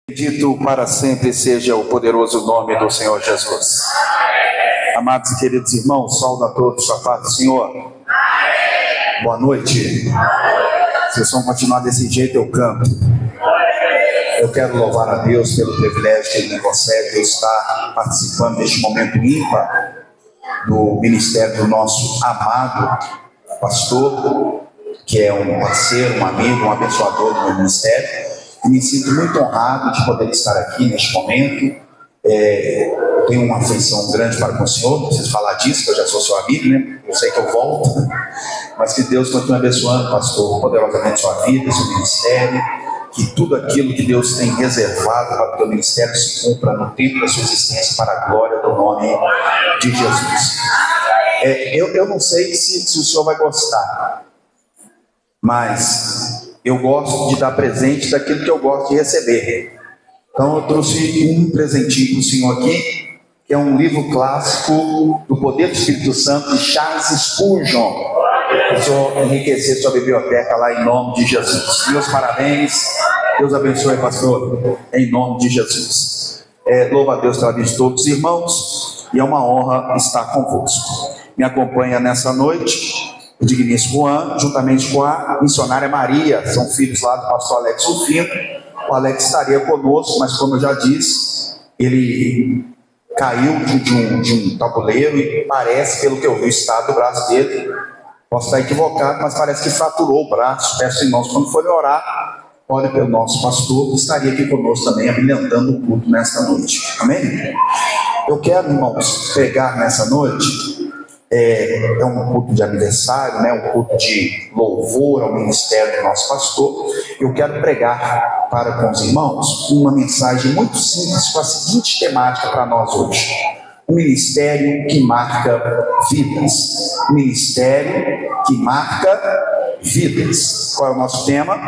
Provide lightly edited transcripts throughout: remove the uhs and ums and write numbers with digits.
Bendito para sempre seja o poderoso nome do Senhor Jesus. Amados e queridos irmãos, saúdo a todos, a paz do Senhor. Boa noite. Se vocês vão continuar desse jeito, eu canto. Eu quero louvar a Deus pelo privilégio que Ele me concede de estar participando deste momento ímpar do ministério do nosso amado pastor, que é um parceiro, um amigo, um abençoador do meu ministério. E me sinto muito honrado de poder estar aqui neste momento. Tenho uma afeição grande para com o Senhor, não preciso falar disso, que eu já sou seu amigo, né? Eu sei que eu volto, mas que Deus continue abençoando, pastor, poderosamente sua vida, seu ministério, que tudo aquilo que Deus tem reservado para o teu ministério se cumpra no tempo da sua existência, para a glória do nome de Jesus. Eu não sei se o senhor vai gostar, mas eu gosto de dar presente daquilo que eu gosto de receber. Então eu trouxe um presentinho para o senhor aqui, que é um livro clássico do Poder do Espírito Santo, de Charles Spurgeon. Eu só enriquecer sua biblioteca lá em nome de Jesus. Meus parabéns, Deus abençoe, pastor, em nome de Jesus. Louva a Deus pela vida de todos os irmãos, e é uma honra estar convosco. Me acompanha nessa noite o digníssimo Juan, juntamente com a missionária Maria, são filhos lá do pastor Alex Rufino. O Alex estaria conosco, mas como eu já disse, ele caiu de um tabuleiro e parece, pelo que eu vi, o estado do braço dele. Posso estar equivocado, mas parece que fraturou o braço. Peço, irmãos, quando forem orar, olhe pelo nosso pastor, que estaria aqui conosco também, abrilhantando o culto nesta noite. Amém? Eu quero, irmãos, pegar nessa noite. É um culto de aniversário, né? Um culto de louvor ao ministério do nosso pastor. Eu quero pregar para com os irmãos uma mensagem muito simples com a seguinte temática para nós hoje: um ministério que marca vidas. Um ministério que marca vidas. Qual é o nosso tema?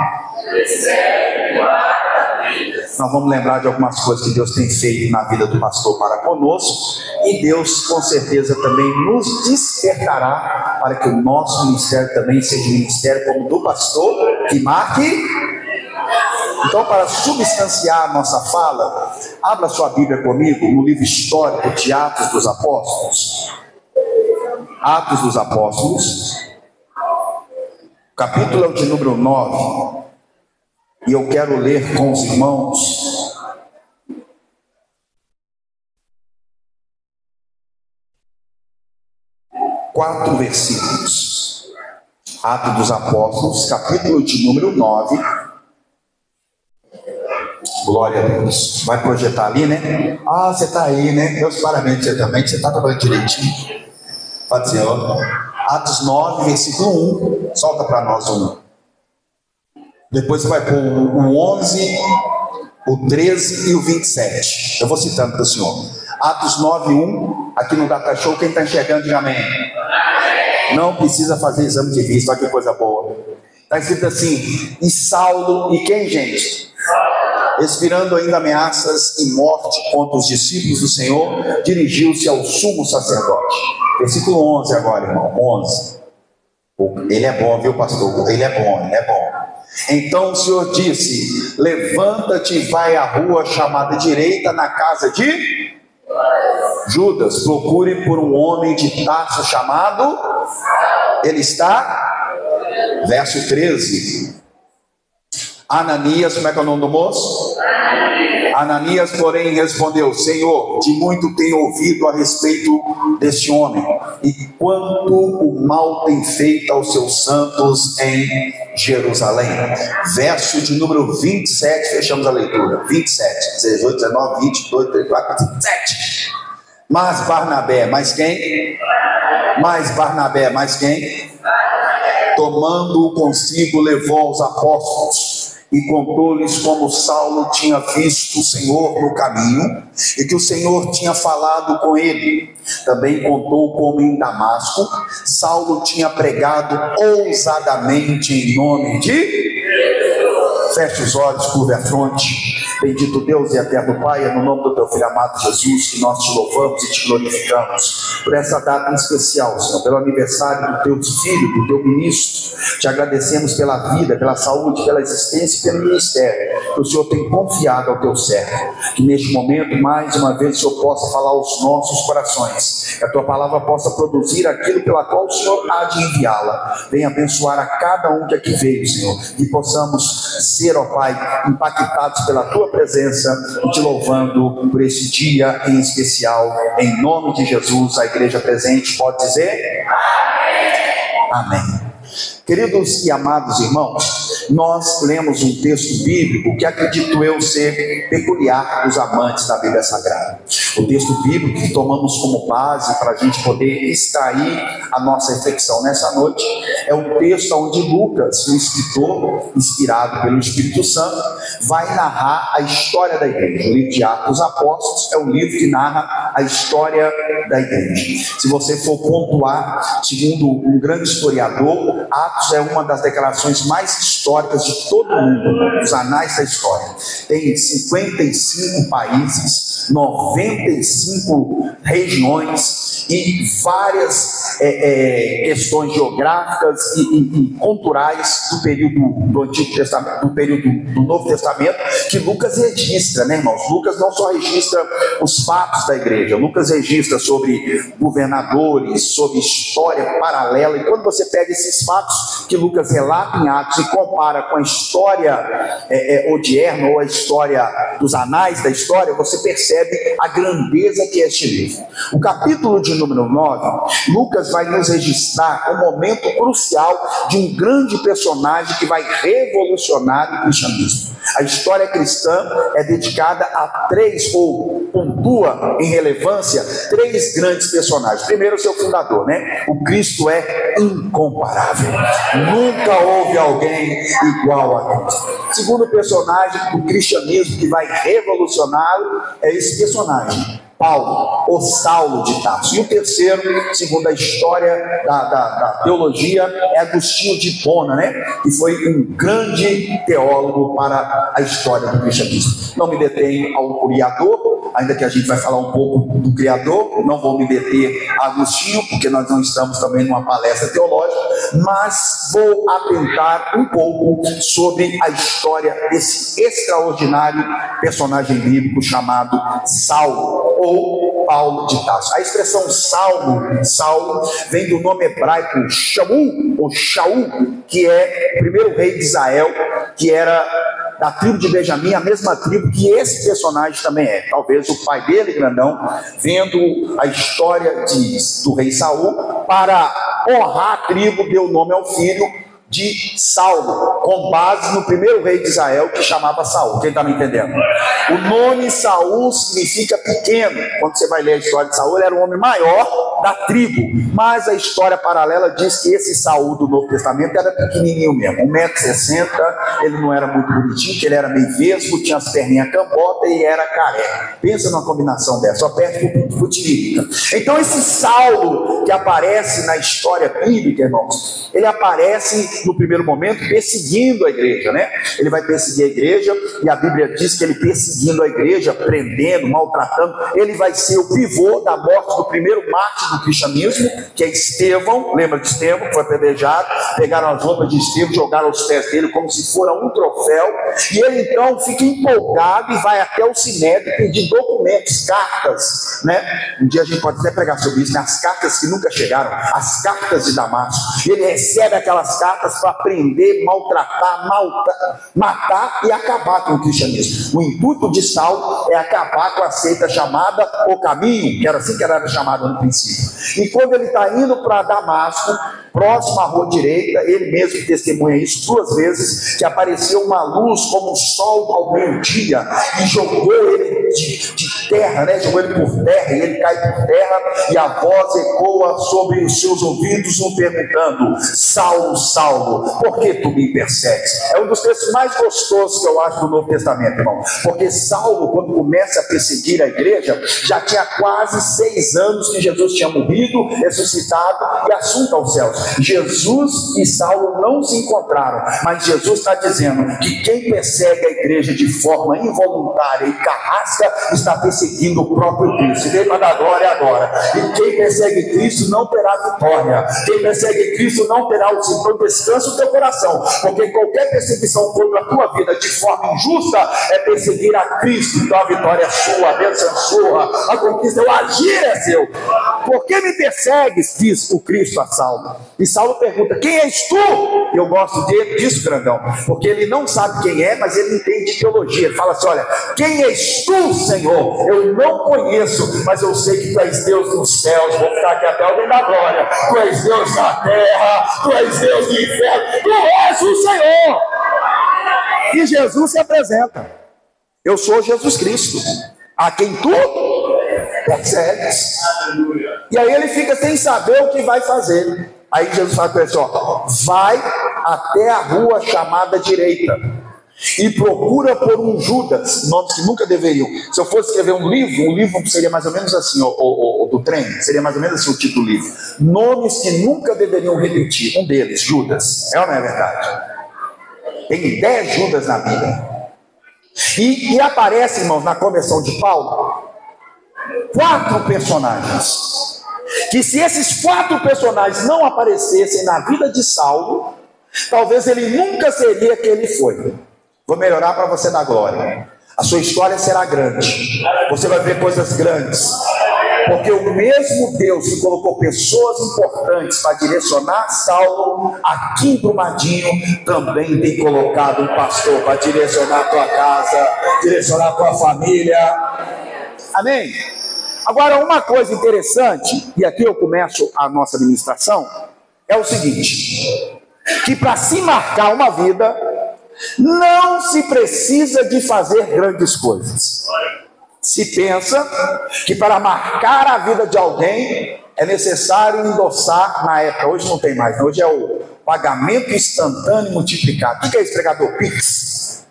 Ministério que marca vidas. Nós vamos lembrar de algumas coisas que Deus tem feito na vida do pastor para conosco, e Deus com certeza também nos despertará para que o nosso ministério também seja um ministério como do pastor, que marque. Então, para substanciar a nossa fala, abra sua Bíblia comigo no livro histórico de Atos dos Apóstolos. Atos dos Apóstolos, capítulo de número 9. E eu quero ler com os irmãos quatro versículos. Atos dos Apóstolos, capítulo de número 9. Glória a Deus. Vai projetar ali, né? Ah, você está aí, né? Meus parabéns, você também, que você está trabalhando direitinho. Pode ser, ó. Atos 9, versículo 1. Solta para nós um. Depois você vai pôr o 11, o 13 e o 27. Eu vou citando para o senhor. Atos 9, 1. Aqui no Data Show, quem está enxergando, diga amém. Não precisa fazer exame de vista, olha que coisa boa. Está escrito assim: e Saulo, e quem, gente? Expirando ainda ameaças e morte contra os discípulos do Senhor, dirigiu-se ao sumo sacerdote. Versículo 11 agora, irmão. 11. Ele é bom, viu, pastor? Ele é bom, ele é bom. Então o Senhor disse: levanta-te e vai à rua chamada direita, na casa de Judas. Procure por um homem de Tarso chamado. Ele está. Verso 13. Ananias, como é que é o nome do moço? Ananias, porém, respondeu: Senhor, de muito tenho ouvido a respeito deste homem, e quanto o mal tem feito aos seus santos em Jerusalém. Verso de número 27, fechamos a leitura. 27, 18, 19, 22, 34, 27. Mas Barnabé, mais quem? Mais Barnabé, mais quem? Tomando-o consigo, levou aos apóstolos e contou-lhes como Saulo tinha visto o Senhor no caminho e que o Senhor tinha falado com ele. Também contou como em Damasco Saulo tinha pregado ousadamente em nome de... Feche os olhos, curva a fronte. Bendito Deus e eterno Pai, é no nome do teu Filho amado Jesus que nós te louvamos e te glorificamos por essa data especial, Senhor, pelo aniversário do teu filho, do teu ministro. Te agradecemos pela vida, pela saúde, pela existência e pelo ministério que o Senhor tem confiado ao teu servo. Que neste momento, mais uma vez, o Senhor possa falar aos nossos corações, que a tua palavra possa produzir aquilo pela qual o Senhor há de enviá-la. Venha abençoar a cada um que aqui veio, Senhor, e possamos ser, ó Pai, impactados pela tua presença e te louvando por esse dia em especial. Em nome de Jesus, a igreja presente pode dizer amém. Amém. Queridos e amados irmãos, nós lemos um texto bíblico que acredito eu ser peculiar dos amantes da Bíblia Sagrada. O texto bíblico que tomamos como base para a gente poder extrair a nossa reflexão nessa noite é um texto onde Lucas, um escritor inspirado pelo Espírito Santo, vai narrar a história da igreja. O livro de Atos dos Apóstolos é um livro que narra a história da igreja. Se você for pontuar, segundo um grande historiador, Atos é uma das declarações mais históricas de todo o mundo, os anais da história. Tem 55 países, 95 regiões e várias questões geográficas e culturais do período do Antigo Testamento, do período do Novo Testamento, que Lucas registra, né, irmãos? Lucas não só registra os fatos da igreja, Lucas registra sobre governadores, sobre história paralela, e quando você pega esses fatos que Lucas relata em Atos e compara com a história odierna ou a história dos anais da história, você percebe a grandeza que é este livro. O capítulo de número 9, Lucas vai nos registrar um momento crucial de um grande personagem que vai revolucionar o cristianismo. A história cristã é dedicada a três, ou pontua em relevância, três grandes personagens. Primeiro, o seu fundador, né? O Cristo é incomparável. Nunca houve alguém igual a Cristo. Segundo personagem do cristianismo que vai revolucioná-lo é esse personagem, Paulo, o Saulo de Tarso. E o terceiro, segundo a história da teologia, é Agostinho de Hipona, né? Que foi um grande teólogo para a história do cristianismo. Não me detenho ao criador, ainda que a gente vai falar um pouco do criador, não vou me deter a Agostinho, porque nós não estamos também numa palestra teológica, mas vou atentar um pouco sobre a história desse extraordinário personagem bíblico chamado Saulo, ou Paulo de Tarso. A expressão Saulo, vem do nome hebraico Shaul, ou Shaul, que é o primeiro rei de Israel, que era da tribo de Benjamim, a mesma tribo que esse personagem também é. Talvez o pai dele, grandão, vendo a história do rei Saul, para honrar a tribo, deu nome ao filho de Saulo, com base no primeiro rei de Israel que chamava Saul. Quem está me entendendo? O nome Saul significa pequeno. Quando você vai ler a história de Saul, ele era um homem maior da tribo, mas a história paralela diz que esse Saul do Novo Testamento era pequenininho mesmo, 1,60 m, ele não era muito bonitinho, que ele era meio vesgo, tinha as perninhas cambotas e era careca. Pensa numa combinação dessa, só perde futilírica. Então esse Saulo que aparece na história bíblica, irmãos, ele aparece no primeiro momento perseguindo a igreja, né? Ele vai perseguir a igreja, e a Bíblia diz que ele perseguindo a igreja, prendendo, maltratando, ele vai ser o pivô da morte do primeiro mártir do cristianismo, que é Estevão. Lembra de Estevão, que foi apedrejado? Pegaram as roupas de Estevão, jogaram aos pés dele como se fora um troféu, e ele então fica empolgado e vai até o Sinédrio pedir documentos, cartas, né? Um dia a gente pode até pregar sobre isso, né? As cartas que nunca chegaram, as cartas de Damasco. E ele recebe aquelas cartas para prender, maltratar, matar e acabar com o cristianismo. O intuito de Saulo é acabar com a seita chamada O Caminho, que era assim que era chamada no princípio. E quando ele está indo para Damasco, próximo à rua direita, ele mesmo testemunha isso 2 vezes, que apareceu uma luz como um sol ao meio-dia e jogou ele de terra, né? Jogou ele por terra, e ele cai por terra, e a voz ecoa sobre os seus ouvidos, perguntando: Saulo, Saulo, por que tu me persegues? É um dos textos mais gostosos que eu acho do Novo Testamento, irmão, porque Saulo, quando começa a perseguir a igreja, já tinha quase 6 anos que Jesus tinha morrido, ressuscitado e assunto aos céus. Jesus e Saulo não se encontraram, mas Jesus está dizendo que quem persegue a igreja de forma involuntária e carrasca está perseguindo o próprio Cristo. Ele vai dar glória agora. E quem persegue Cristo não terá vitória. Quem persegue Cristo não terá o descanso do teu coração, porque qualquer perseguição contra a tua vida de forma injusta é perseguir a Cristo. Então a vitória é sua, a bênção é sua, a conquista, o agir é seu. Por que me persegues? Diz o Cristo a Saulo. E Saulo pergunta: quem és tu? Eu gosto disso, grandão, porque ele não sabe quem é, mas ele entende teologia. Ele fala assim: olha, quem és tu, Senhor? Eu não conheço, mas eu sei que tu és Deus nos céus. Vou ficar aqui até alguém da glória. Tu és Deus na terra, tu és Deus do inferno, tu és o Senhor. E Jesus se apresenta: eu sou Jesus Cristo, a quem tu persegues. E aí ele fica sem saber o que vai fazer. Aí Jesus fala para ele: ó, vai até a rua chamada direita e procura por um Judas, nomes que nunca deveriam. Se eu fosse escrever um livro seria mais ou menos assim, do trem, seria mais ou menos assim o título do livro: nomes que nunca deveriam repetir. Um deles, Judas. É ou não é verdade? Tem 10 Judas na Bíblia. E aparece, irmãos, na conversão de Paulo, 4 personagens, que se esses 4 personagens não aparecessem na vida de Saulo, talvez ele nunca seria quem ele foi. Vou melhorar para você dar glória. A sua história será grande, você vai ver coisas grandes, porque o mesmo Deus que colocou pessoas importantes para direcionar Saulo aqui em Brumadinho, também tem colocado um pastor para direcionar a tua casa, direcionar a tua família. Amém? Agora, uma coisa interessante, e aqui eu começo a nossa ministração, é o seguinte: que para se marcar uma vida, não se precisa de fazer grandes coisas. Se pensa que para marcar a vida de alguém é necessário endossar, na época, hoje não tem mais, hoje é o pagamento instantâneo multiplicado. O que é esse pregador? Pix.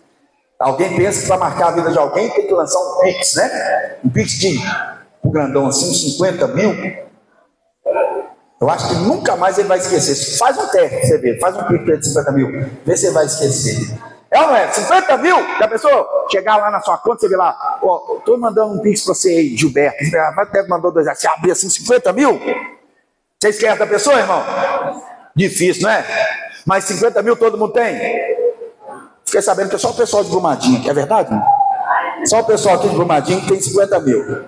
Alguém pensa que para marcar a vida de alguém tem que lançar um Pix, né? Um Pix de um grandão assim, uns 50 mil. Eu acho que nunca mais ele vai esquecer. Faz um teste, você vê, faz um Pix de 50 mil, vê se ele vai esquecer. É ou não é? 50 mil? Já pensou? Chegar lá na sua conta, você vê lá: ó, estou mandando um Pix para você aí, Gilberto. Deve mandou 2 reais. Você abrir assim 50 mil? Você esquece da pessoa, irmão? Difícil, não é? Mas 50 mil todo mundo tem? Fiquei sabendo que é só o pessoal de Brumadinho, que é verdade? Não? Só o pessoal aqui de Brumadinho tem 50 mil.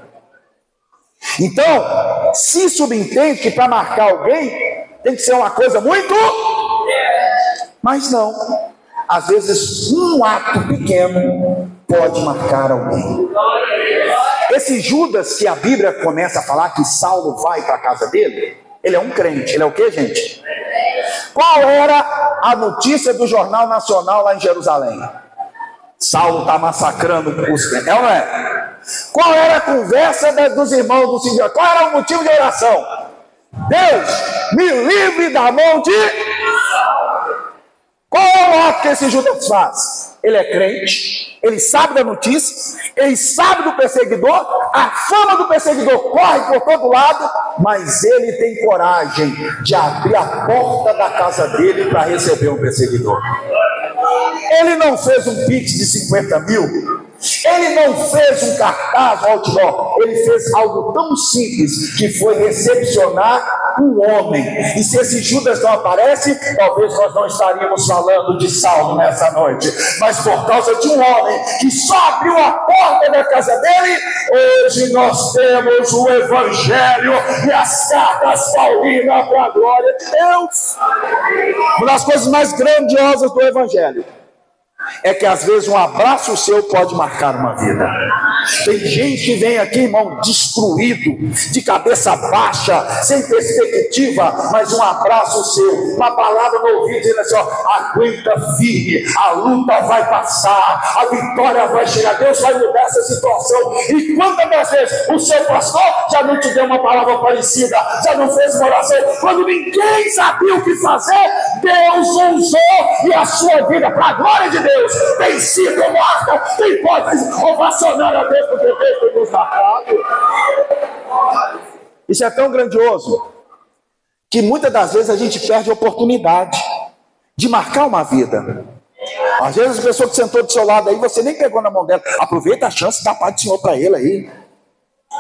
Então, se subentende que para marcar alguém tem que ser uma coisa muito... Mas não. Às vezes um ato pequeno pode marcar alguém. Esse Judas que a Bíblia começa a falar que Saulo vai para a casa dele, ele é um crente. Ele é o que, gente? Qual era a notícia do Jornal Nacional lá em Jerusalém? Saulo está massacrando os crentes. É ou não é? Qual era a conversa dos irmãos do Senhor? Qual era o motivo de oração? Deus, me livre da mão de... Qual é o ato que esse Judas faz? Ele é crente, ele sabe da notícia, ele sabe do perseguidor, a fama do perseguidor corre por todo lado, mas ele tem coragem de abrir a porta da casa dele para receber um perseguidor. Ele não fez um Pix de 50 mil, ele não fez um cartaz outdoor, ele fez algo tão simples, que foi recepcionar um homem. E se esse Judas não aparece, talvez nós não estaríamos falando de Saulo nessa noite, mas por causa de um homem que só abriu a porta da casa dele, hoje nós temos o Evangelho e as cartas paulinas para a glória de Deus. Uma das coisas mais grandiosas do Evangelho é que às vezes um abraço seu pode marcar uma vida. Tem gente que vem aqui, irmão, destruído, de cabeça baixa, sem perspectiva, mas um abraço seu, uma palavra no ouvido, dizendo assim, ó, aguenta firme, a luta vai passar, a vitória vai chegar, Deus vai mudar essa situação. E quantas vezes o seu pastor já não te deu uma palavra parecida, já não fez uma oração, quando ninguém sabia o que fazer, Deus usou, e a sua vida, para a glória de Deus, tem sido marca, tem pode ovacionar a Deus, porque Deus tem nos marcado. Isso é tão grandioso, que muitas das vezes a gente perde a oportunidade de marcar uma vida. Às vezes a pessoa que sentou do seu lado aí, você nem pegou na mão dela, aproveita a chance, dá Pai do Senhor para ele aí.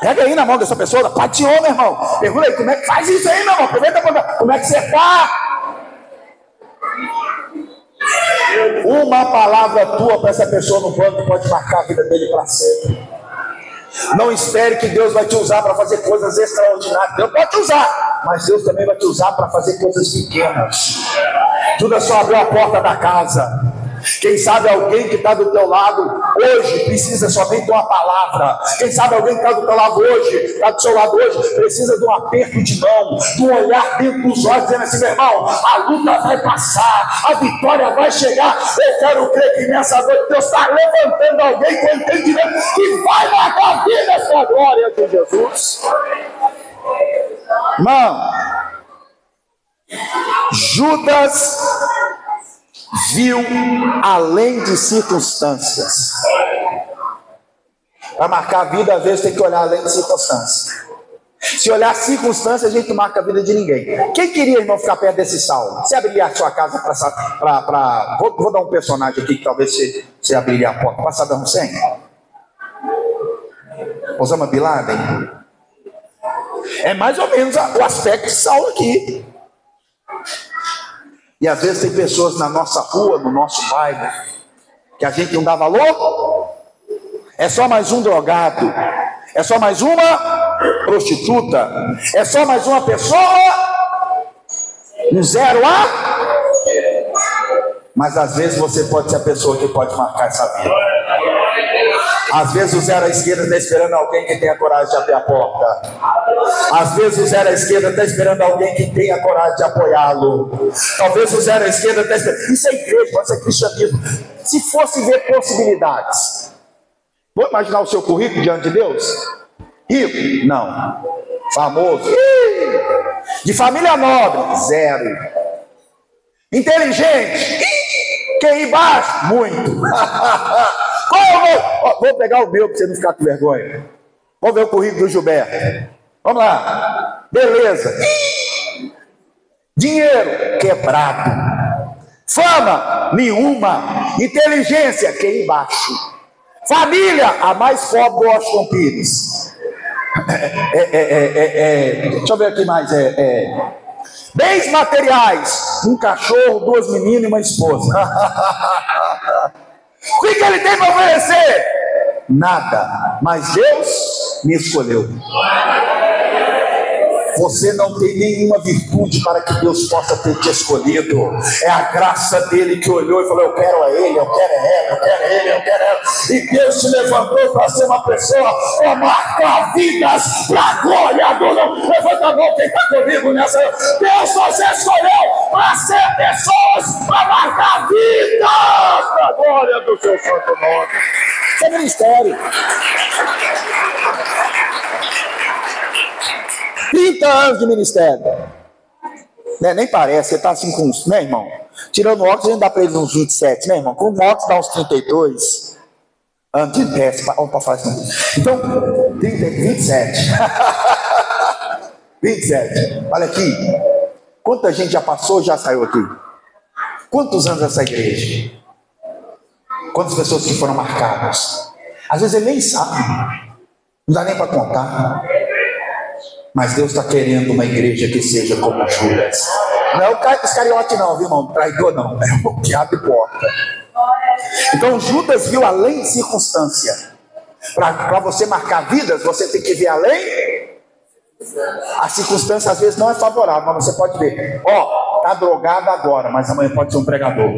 Pega aí na mão dessa pessoa, Pai do Senhor, meu irmão. Pergunta aí, como é que faz isso aí, meu irmão? Aproveita, como é que você está? Uma palavra tua para essa pessoa no banco pode marcar a vida dele para sempre. Não espere que Deus vai te usar para fazer coisas extraordinárias. Deus pode te usar, mas Deus também vai te usar para fazer coisas pequenas. Tudo é só abrir a porta da casa. Quem sabe alguém que está do teu lado hoje precisa somente de uma palavra. Quem sabe alguém que está do teu lado hoje, está do seu lado hoje, precisa de um aperto de mão, de um olhar dentro dos olhos, dizendo assim, meu irmão, a luta vai passar, a vitória vai chegar. Eu quero crer que nessa noite Deus está levantando alguém com entendimento que vai marcar vidas com a glória de Jesus. Irmão, Judas viu além de circunstâncias. Para marcar a vida, às vezes tem que olhar além de circunstâncias. Se olhar circunstâncias, a gente não marca a vida de ninguém. Quem queria, irmão, ficar perto desse Saulo? Você abriria a sua casa para... Vou dar um personagem aqui que talvez você abriria a porta. Para Saddam Hussein? Osama Bin Laden? É mais ou menos o aspecto de Saulo aqui. E às vezes tem pessoas na nossa rua, no nosso bairro, que a gente não dá valor. É só mais um drogado, é só mais uma prostituta, é só mais uma pessoa, um 0 a. Mas às vezes você pode ser a pessoa que pode marcar essa vida. Às vezes o 0 à esquerda está esperando alguém que tenha coragem de abrir a porta. Às vezes o 0 à esquerda está esperando alguém que tenha coragem de apoiá-lo. Talvez o 0 à esquerda está esperando. Isso é igreja, pode ser cristianismo. Se fosse ver possibilidades, vou imaginar o seu currículo diante de Deus? Rico? Não. Famoso? De família nobre? 0. Inteligente? QI baixo? Muito. Vou pegar o meu para você não ficar com vergonha. Vamos ver o currículo do Gilberto. Vamos lá. Beleza. Dinheiro? Quebrado. Fama? Nenhuma. Inteligência? QI baixo. Família? A mais pobre do Washington Pires. Deixa eu ver aqui mais. Bens materiais: um cachorro, 2 meninas e uma esposa. O que ele tem para oferecer? Nada. Mas Deus me escolheu. Você não tem nenhuma virtude para que Deus possa ter te escolhido. É a graça dele que olhou e falou: eu quero a ele, eu quero ela, eu quero ele, eu quero ela. E Deus te levantou para ser uma pessoa para marcar vidas para a glória do nome. Levanta a mão quem está comigo nessa. Deus nos escolheu para ser pessoas para marcar vidas para a glória do seu santo nome. Isso é ministério. 30 anos de ministério. Né? Nem parece, você está assim com uns, né, irmão? Tirando o óculos, a gente dá para eles uns 27, né, irmão? Com o óculos dá uns 32 anos de teste. Para fazer. Então, 27. 27. Olha aqui. Quanta gente já passou e já saiu aqui? Quantos anos essa igreja? Quantas pessoas que foram marcadas? Às vezes ele nem sabe. Não dá nem para contar. Mas Deus está querendo uma igreja que seja como Judas. Não é o Iscariote não, viu, irmão? Traidor não, é o que abre porta. Então Judas viu além de circunstância. Para você marcar vidas, você tem que ver além. A circunstância às vezes não é favorável, mas você pode ver. está drogado agora, mas amanhã pode ser um pregador.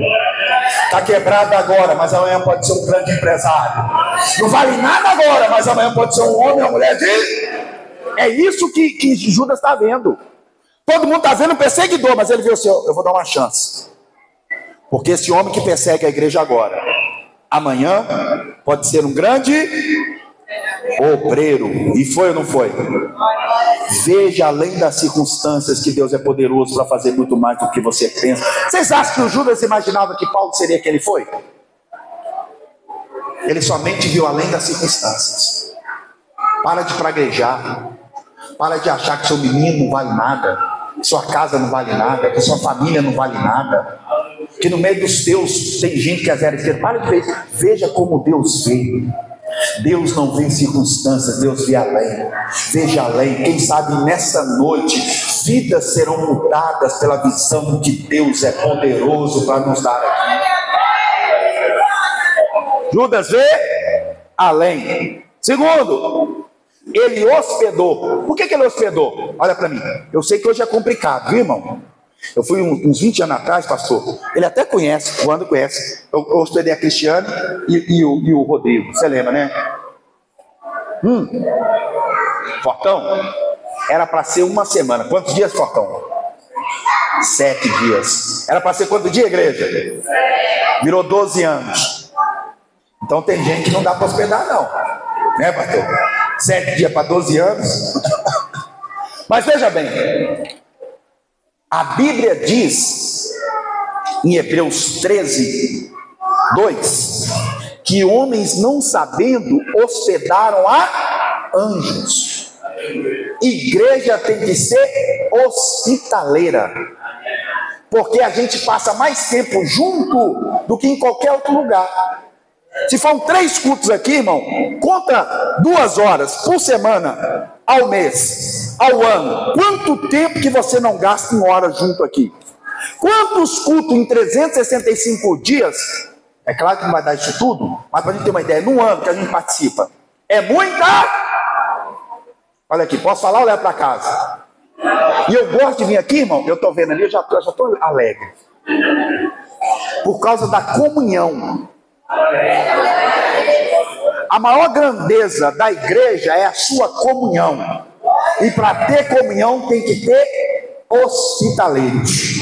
Está quebrado agora, mas amanhã pode ser um grande empresário. Não vale nada agora, mas amanhã pode ser um homem ou uma mulher de... É isso que Judas está vendo. Todo mundo está vendo um perseguidor, mas ele viu assim: eu vou dar uma chance. Porque esse homem que persegue a igreja agora, amanhã pode ser um grande obreiro. E foi ou não foi? Veja além das circunstâncias que Deus é poderoso para fazer muito mais do que você pensa. Vocês acham que o Judas imaginava que Paulo seria quem ele foi? Ele somente viu além das circunstâncias. Para de praguejar. Para de achar que seu menino não vale nada, que sua casa não vale nada, que sua família não vale nada, que no meio dos teus tem gente que é zero esquerda. Para de ver isso. Veja como Deus vê. Deus não vê circunstâncias, Deus vê além. Veja além. Quem sabe nessa noite vidas serão mudadas pela visão que Deus é poderoso para nos dar aqui. Judas vê além. Segundo, ele hospedou. Por que ele hospedou? Olha para mim. Eu sei que hoje é complicado, viu, irmão? Eu fui uns 20 anos atrás, pastor. Ele até conhece, o André conhece. Eu hospedei a Cristiane e o Rodrigo. Você lembra, né? Fortão? Era para ser uma semana. Quantos dias, Fortão? 7 dias. Era para ser quanto dia, igreja? Virou 12 anos. Então tem gente que não dá para hospedar, não. Né, pastor? 7 dias para 12 anos. Mas veja bem, a Bíblia diz em Hebreus 13, 2, que homens não sabendo hospedaram a anjos. Igreja tem que ser hospitaleira, porque a gente passa mais tempo junto do que em qualquer outro lugar. Se for 3 cultos aqui, irmão, conta 2 horas por semana, ao mês, ao ano. Quanto tempo que você não gasta em horas junto aqui? Quantos cultos em 365 dias? É claro que não vai dar isso tudo, mas para a gente ter uma ideia, no ano que a gente participa, é muita? Olha aqui, posso falar ou levo para casa? E eu gosto de vir aqui, irmão, eu estou vendo ali, eu já estou alegre. Por causa da comunhão. A maior grandeza da igreja é a sua comunhão. E para ter comunhão tem que ter hospitaleiros.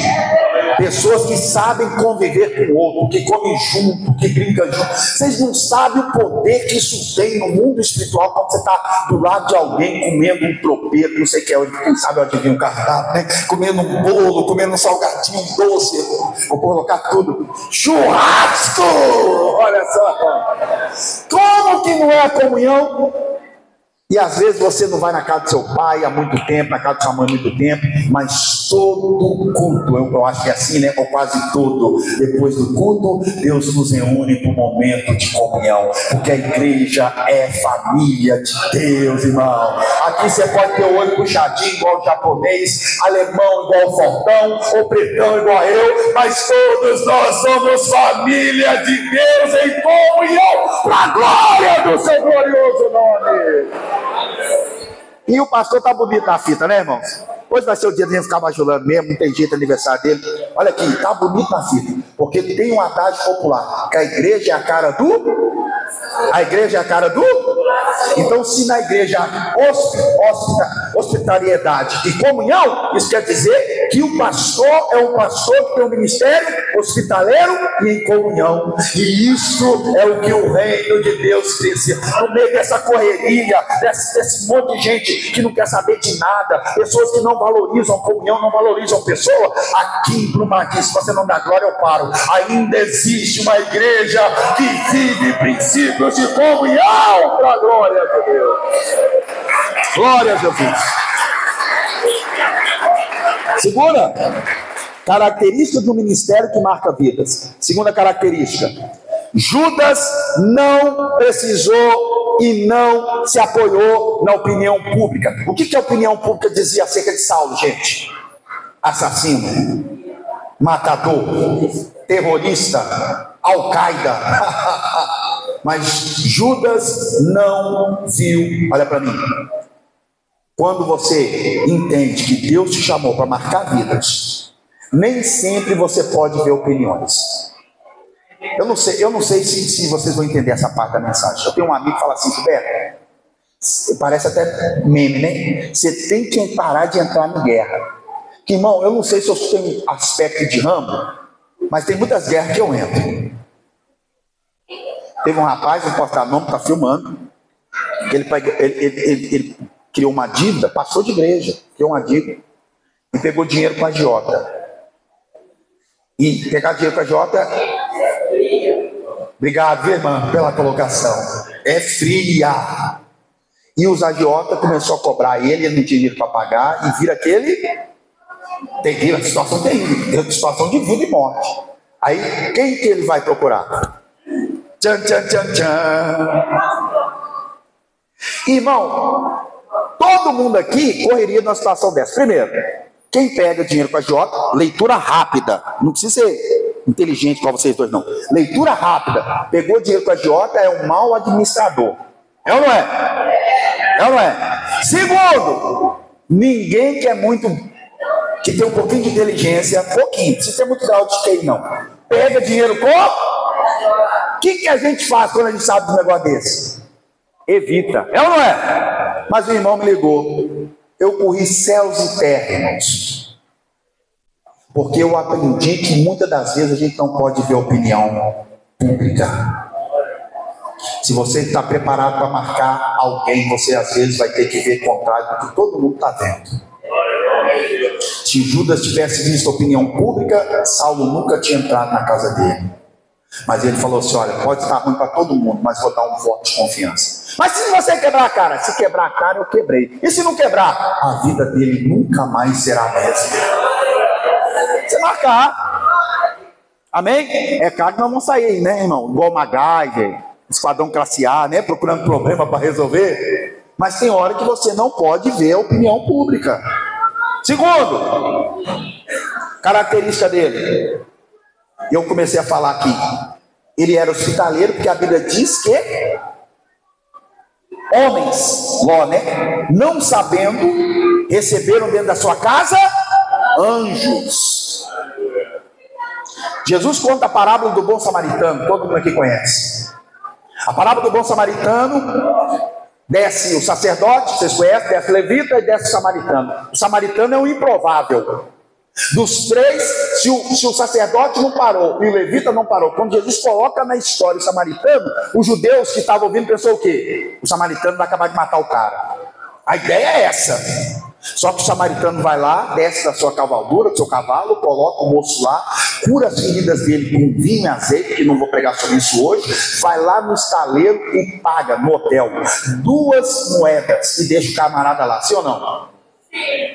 Pessoas que sabem conviver com o outro, que comem junto, que brincam junto. Vocês não sabem o poder que isso tem no mundo espiritual quando você está do lado de alguém comendo um tropeiro, não sei o que é, quem sabe onde vinha um cardápio, né? Comendo um bolo, comendo um salgadinho, um doce, vou colocar tudo. Churrasco! Olha só! Como que não é a comunhão? E às vezes você não vai na casa do seu pai há muito tempo, na casa de sua mãe há muito tempo, mas todo culto, eu acho que é assim, né? Ou quase todo, depois do culto, Deus nos reúne para um momento de comunhão, porque a igreja é família de Deus, irmão. Aqui você pode ter o olho puxadinho igual o japonês, alemão igual o Fortão, ou pretão igual eu, mas todos nós somos família de Deus em comunhão, para a glória do seu glorioso nome. E o pastor tá bonito na fita, né, irmãos? Hoje vai ser o dia de a gente ficar bajulando mesmo, não tem jeito, aniversário dele. Olha aqui, tá bonito na fita, porque tem um adágio popular, que a igreja é a cara do... A igreja é a cara do... Então, se na igreja hospitalidade e comunhão, isso quer dizer que o pastor é um pastor que tem um ministério hospitaleiro e em comunhão. E isso é o que o reino de Deus precisa. No meio dessa correria, desse monte de gente que não quer saber de nada, pessoas que não valorizam a comunhão, não valorizam a pessoa, aqui em Brumadinho, se você não dá glória, eu paro. Ainda existe uma igreja que vive princípios de comunhão para a glória de Deus. Glória a Jesus. Segunda característica do ministério que marca vidas. Segunda característica: Judas não precisou e não se apoiou na opinião pública. O que a opinião pública dizia acerca de Saulo, gente? Assassino, matador, terrorista, Al-Qaeda. Mas Judas não viu. Olha para mim. Quando você entende que Deus te chamou para marcar vidas, Nem sempre você pode ver opiniões. Eu não sei se vocês vão entender essa parte da mensagem. Eu tenho um amigo que fala assim, Gilberto, parece até meme, né? Você tem que parar de entrar em guerra. Que, irmão, eu não sei se eu tenho aspecto de Rambo, mas tem muitas guerras que eu entro. Teve um rapaz, não posso dar nome, está filmando. Ele criou uma dívida, passou de igreja, criou uma dívida e pegou dinheiro com a agiota. E pegar dinheiro com a agiota, obrigado, viu, irmã, pela colocação, é fria. E os agiotas começou a cobrar ele não tinha dinheiro para pagar, e vira aquele terrível, situação terrível, situação de vida e morte. Aí quem que ele vai procurar? Tchan, tchan, tchan, tchan. Irmão, todo mundo aqui correria numa situação dessa. Primeiro, quem pega dinheiro com a agiota, leitura rápida, não precisa ser inteligente para vocês dois não, leitura rápida, pegou dinheiro com a agiota, é um mau administrador. É ou não é? É ou não é? Segundo, ninguém que tem um pouquinho de inteligência, pouquinho, não precisa ter muito grau de QI não, pega dinheiro com... O que a gente faz quando a gente sabe de um negócio desse? Evita. É ou não é? Mas o irmão me ligou. Eu corri céus e terra, irmãos. Porque eu aprendi que muitas das vezes a gente não pode ver opinião pública. Se você está preparado para marcar alguém, você às vezes vai ter que ver o contrário do que todo mundo está vendo. Se Judas tivesse visto a opinião pública, Saulo nunca tinha entrado na casa dele. Mas ele falou assim, olha, pode estar ruim para todo mundo, mas vou dar um voto de confiança. Mas se você quebrar a cara, se quebrar a cara eu quebrei. E se não quebrar, a vida dele nunca mais será a mesma. Você marcar. Amém? É claro que nós vamos sair, né, irmão? Igual MacGyver, Esquadrão Classe A, né? Procurando problema para resolver. Mas tem hora que você não pode ver a opinião pública. Segundo, característica dele. Eu comecei a falar aqui. Ele era hospitaleiro, porque a Bíblia diz que homens, Ló, né? Não sabendo, receberam dentro da sua casa anjos. Jesus conta a parábola do bom samaritano, todo mundo aqui conhece. A parábola do bom samaritano, desce o sacerdote, vocês conhecem, desce o levita e desce o samaritano. O samaritano é um improvável. Dos três, se o sacerdote não parou e o levita não parou, quando Jesus coloca na história o samaritano, os judeus que estavam ouvindo pensou o quê? O samaritano vai acabar de matar o cara. A ideia é essa. Só que o samaritano vai lá, desce da sua cavalgura, do seu cavalo, coloca o moço lá, cura as feridas dele com vinho e azeite, que não vou pregar sobre isso hoje, vai lá no estaleiro e paga no hotel 2 moedas e deixa o camarada lá, sim ou não?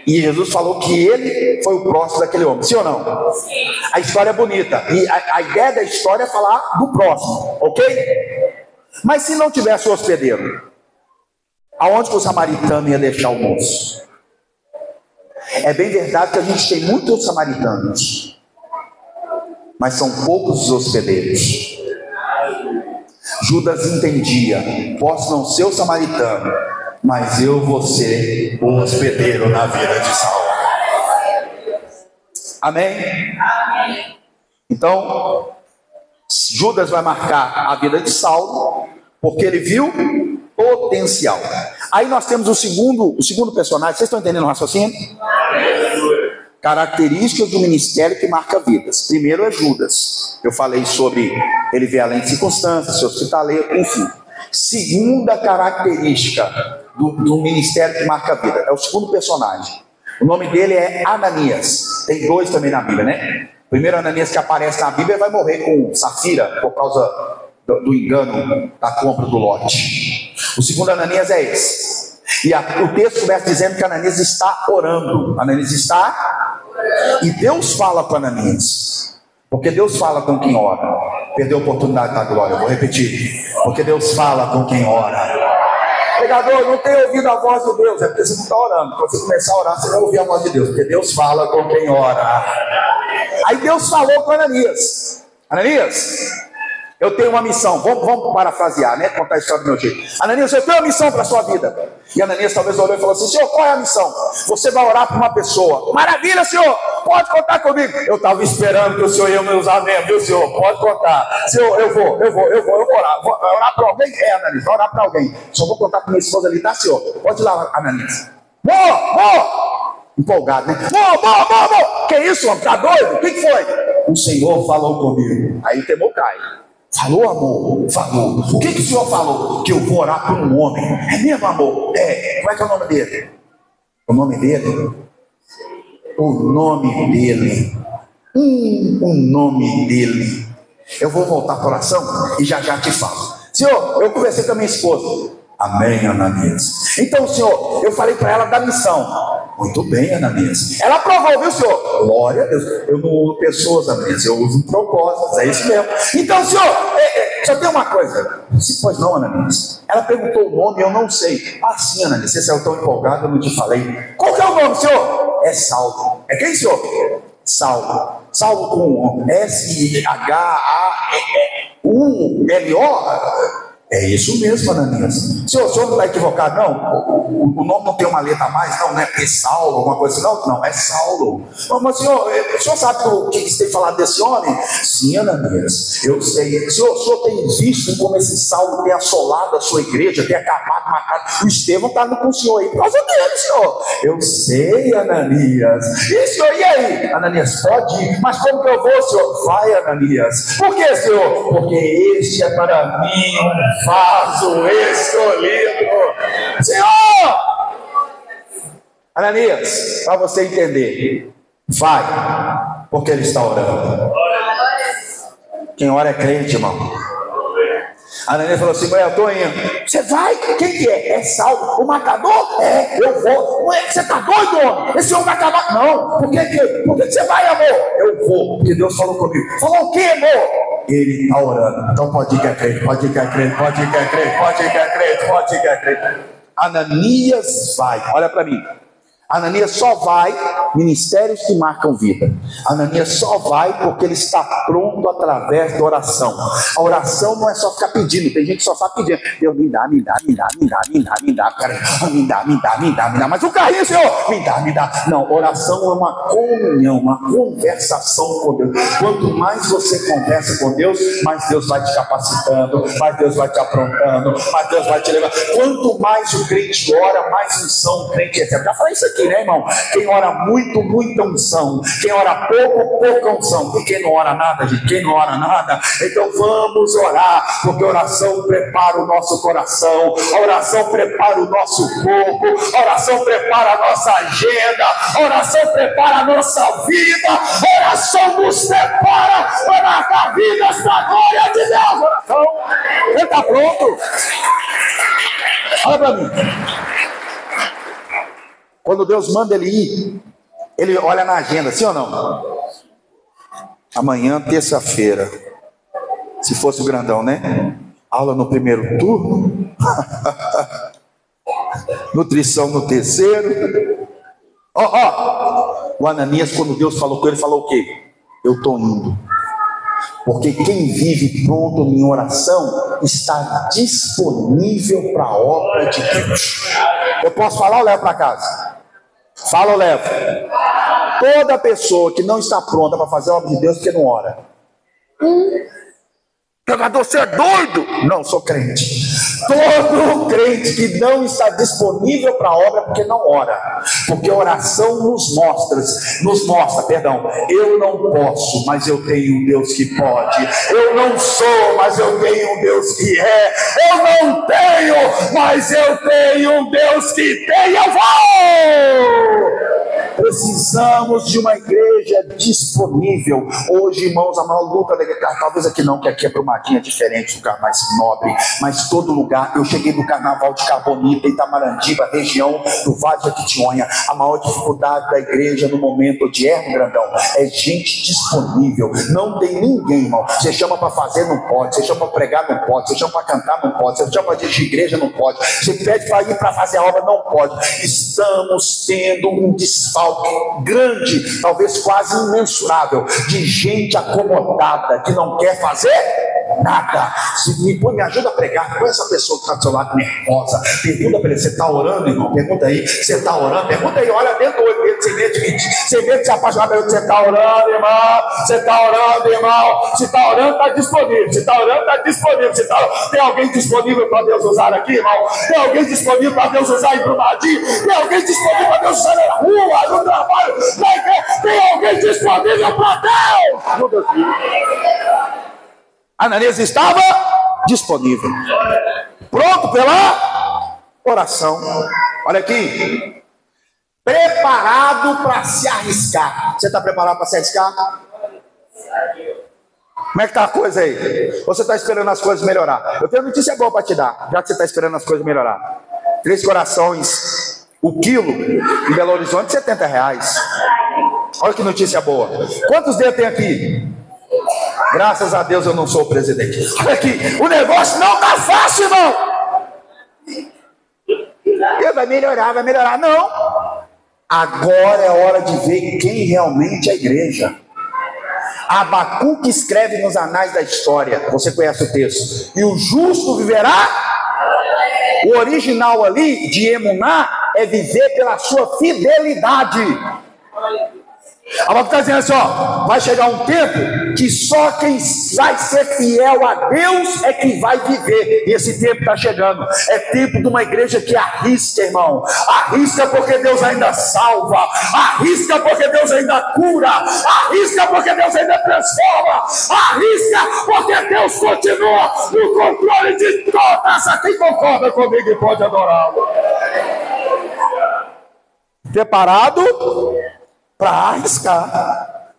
E Jesus falou que ele foi o próximo daquele homem, sim ou não? Sim. A história é bonita, e a ideia da história é falar do próximo, ok? Mas se não tivesse o hospedeiro, aonde que o samaritano ia deixar o moço? É bem verdade que a gente tem muitos samaritanos, mas são poucos os hospedeiros. Judas entendia, posso não ser o samaritano, mas eu vou ser o hospedeiro na vida de Saulo. Amém? Então, Judas vai marcar a vida de Saulo, porque ele viu potencial. Aí nós temos o segundo personagem. Vocês estão entendendo o raciocínio? Características do ministério que marca vidas. Primeiro é Judas. Eu falei sobre ele ver além de circunstâncias, ser hospitaleiro, enfim. Segunda característica do ministério que marca a vida é o segundo personagem. O nome dele é Ananias. Tem 2 também na Bíblia, né? O primeiro Ananias que aparece na Bíblia vai morrer com Safira por causa do engano da compra do lote. O segundo Ananias é esse. E o texto começa dizendo que Ananias está orando. Ananias está... E Deus fala com Ananias. Porque Deus fala com quem ora. Perdeu a oportunidade da glória. Eu vou repetir. Porque Deus fala com quem ora. Pregador, não tem ouvido a voz de Deus. É porque você não está orando. Quando você começar a orar, você vai ouvir a voz de Deus. Porque Deus fala com quem ora. Aí Deus falou com Ananias. Ananias, eu tenho uma missão. Vamos parafrasear, né? Contar a história do meu jeito. Ananias, eu tenho uma missão para a sua vida. E Ananias talvez olhou e falou assim: Senhor, qual é a missão? Você vai orar para uma pessoa. Maravilha, Senhor, pode contar comigo. Eu estava esperando que o Senhor ia me usar mesmo, viu, Senhor? Pode contar. Senhor, eu vou orar. Vou orar para alguém? Ananias, vou orar para alguém. Só vou contar com minha esposa ali, tá, Senhor? Pode ir lá, Ananias. Vou! Empolgado, né? Vou! Que isso, homem? Tá doido? O que foi? O Senhor falou comigo. Aí o temor cai. Falou, amor? Falou. O que o Senhor falou? Que eu vou orar por um homem. É mesmo, amor? É. Como é que é o nome dele? O nome dele? O nome dele. O nome dele. Eu vou voltar para a oração e já te falo. Senhor, eu conversei com a minha esposa. Amém, Ananias. Então, Senhor, eu falei para ela da missão. Muito bem, Ananias. Ela aprovou, viu, Senhor? Glória a Deus. Eu não uso pessoas, Ananias, eu uso propósitos, é isso mesmo. Então, Senhor, só tem uma coisa. Pois não, Ananias. Ela perguntou o nome, eu não sei. Ah, sim, Ananias, você saiu tão empolgado, eu não te falei. Qual que é o nome, Senhor? É Saulo. É quem, Senhor? Saulo. Saulo com S-H-A-U-L-O. É isso mesmo, Ananias. Senhor, o senhor não está equivocado, não? O nome não tem uma letra a mais, não é Saulo, alguma coisa assim, não, é Saulo. Mas senhor, o senhor sabe o que você tem falado desse homem? Sim, Ananias, eu sei. O senhor tem visto como esse Saulo tem assolado a sua igreja, tem acabado, matado. O Estevão está com o senhor aí por causa dele, senhor. Eu sei, Ananias. E senhor, e aí? Ananias, pode ir. Mas como que eu vou, senhor? Vai, Ananias. Por que, senhor? Porque este é para mim um vaso escolhido. Senhor! Ananias, para você entender, vai, porque ele está orando. Quem ora é crente, irmão. Ananias falou assim: eu estou indo. Você vai? Quem que é? É Saulo, o matador? É, eu vou. Ué, você está doido, homem? Esse homem vai acabar. Não, por que você vai, amor? Eu vou, porque Deus falou comigo. Falou o quê, amor? Ele está orando. Então pode ir que é crente, pode ir que é crente, pode ir que é crente, pode ir que é crente, pode ir que é crente. Ananias vai, olha para mim. Ananias só vai, ministérios que marcam vida. Ananias só vai porque ele está pronto através da oração. A oração não é só ficar pedindo. Tem gente que só está pedindo: Deus, me dá, cara, me dá. Mas o carrinho, Senhor, me dá. Não, oração é uma comunhão, uma conversação com Deus. Quanto mais você conversa com Deus, mais Deus vai te capacitando, mais Deus vai te aprontando, mais Deus vai te levar. Quanto mais o crente ora, mais unção o crente recebe. Já falei isso aqui, né, irmão? Quem ora muito, muita unção. Quem ora pouco, pouca unção. E quem não ora nada, gente? Quem não ora nada? Então vamos orar, porque a oração prepara o nosso coração, a oração prepara o nosso corpo, a oração prepara a nossa agenda, a oração prepara a nossa vida, a oração nos prepara para dar vidas para a glória de Deus. Oração, você está pronto? Olha para mim. Quando Deus manda ele ir, ele olha na agenda, sim ou não? Amanhã, terça-feira, se fosse o grandão, né? Aula no primeiro turno, nutrição no terceiro. O Ananias, quando Deus falou com ele, falou o quê? Eu estou indo. Porque quem vive pronto em oração está disponível para a obra de Deus. Eu posso falar ou levo para casa? Fala ou levo? Toda pessoa que não está pronta para fazer a obra de Deus porque não ora. Pregador, você é doido? Não, sou crente. Todo crente que não está disponível para a obra porque não ora. Porque a oração nos mostra, eu não posso, mas eu tenho um Deus que pode. Eu não sou, mas eu tenho um Deus que é. Eu não tenho, mas eu tenho um Deus que tem. Eu vou! Precisamos de uma igreja disponível. Hoje, irmãos, a maior luta da igreja, talvez aqui não, que aqui é Brumadinho, é diferente, lugar mais nobre, mas todo lugar lugar. Eu cheguei no carnaval de Carbonita, Itamarandiba, região do Vale de Jequitinhonha. A maior dificuldade da igreja no momento de Ermo Grandão é gente disponível. Não tem ninguém, irmão. Você chama para fazer, não pode. Você chama para pregar, não pode. Você chama para cantar, não pode. Você chama para dirigir igreja, não pode. Você pede para ir para fazer a obra, não pode. Estamos tendo um desfalque grande, talvez quase imensurável, de gente acomodada que não quer fazer nada. Se me ajuda a pregar, põe essa pessoa que está do seu lado nervosa, pergunta para ele: você está orando, irmão? Pergunta aí, você está orando? Pergunta aí, olha dentro do olho dele, sem medo de mentir, sem medo de se apaixonar. Você está orando, irmão? Você está orando, irmão? Se está orando, está disponível. Se está orando, está disponível. Tem alguém disponível para Deus usar aqui, irmão? Tem alguém disponível para Deus usar em Brumadinho? Tem alguém disponível para Deus usar na rua, no trabalho, na igreja? Tem alguém disponível para Deus? Ajuda aqui. Ananias estava disponível, pronto pela oração. Olha aqui, preparado para se arriscar. Você está preparado para se arriscar? Como é que está a coisa aí? Ou você está esperando as coisas melhorar? Eu tenho notícia boa para te dar, já que você está esperando as coisas melhorar. 3 corações, o quilo, em Belo Horizonte, R$70. Olha que notícia boa. Quantos dedos tem aqui? Graças a Deus eu não sou o presidente. Olha aqui, o negócio não está fácil, não. Vai melhorar. Não. Agora é hora de ver quem realmente é a igreja. Abacuque escreve nos anais da história. Você conhece o texto. E o justo viverá. O original ali de Emuná é viver pela sua fidelidade. A Bíblia está dizendo assim, ó, vai chegar um tempo que só quem vai ser fiel a Deus é que vai viver. E esse tempo está chegando. É tempo de uma igreja que arrisca, irmão. Arrisca porque Deus ainda salva. Arrisca porque Deus ainda cura. Arrisca porque Deus ainda transforma. Arrisca porque Deus continua no controle de todas. Quem concorda comigo e pode adorá-lo? Preparado para arriscar.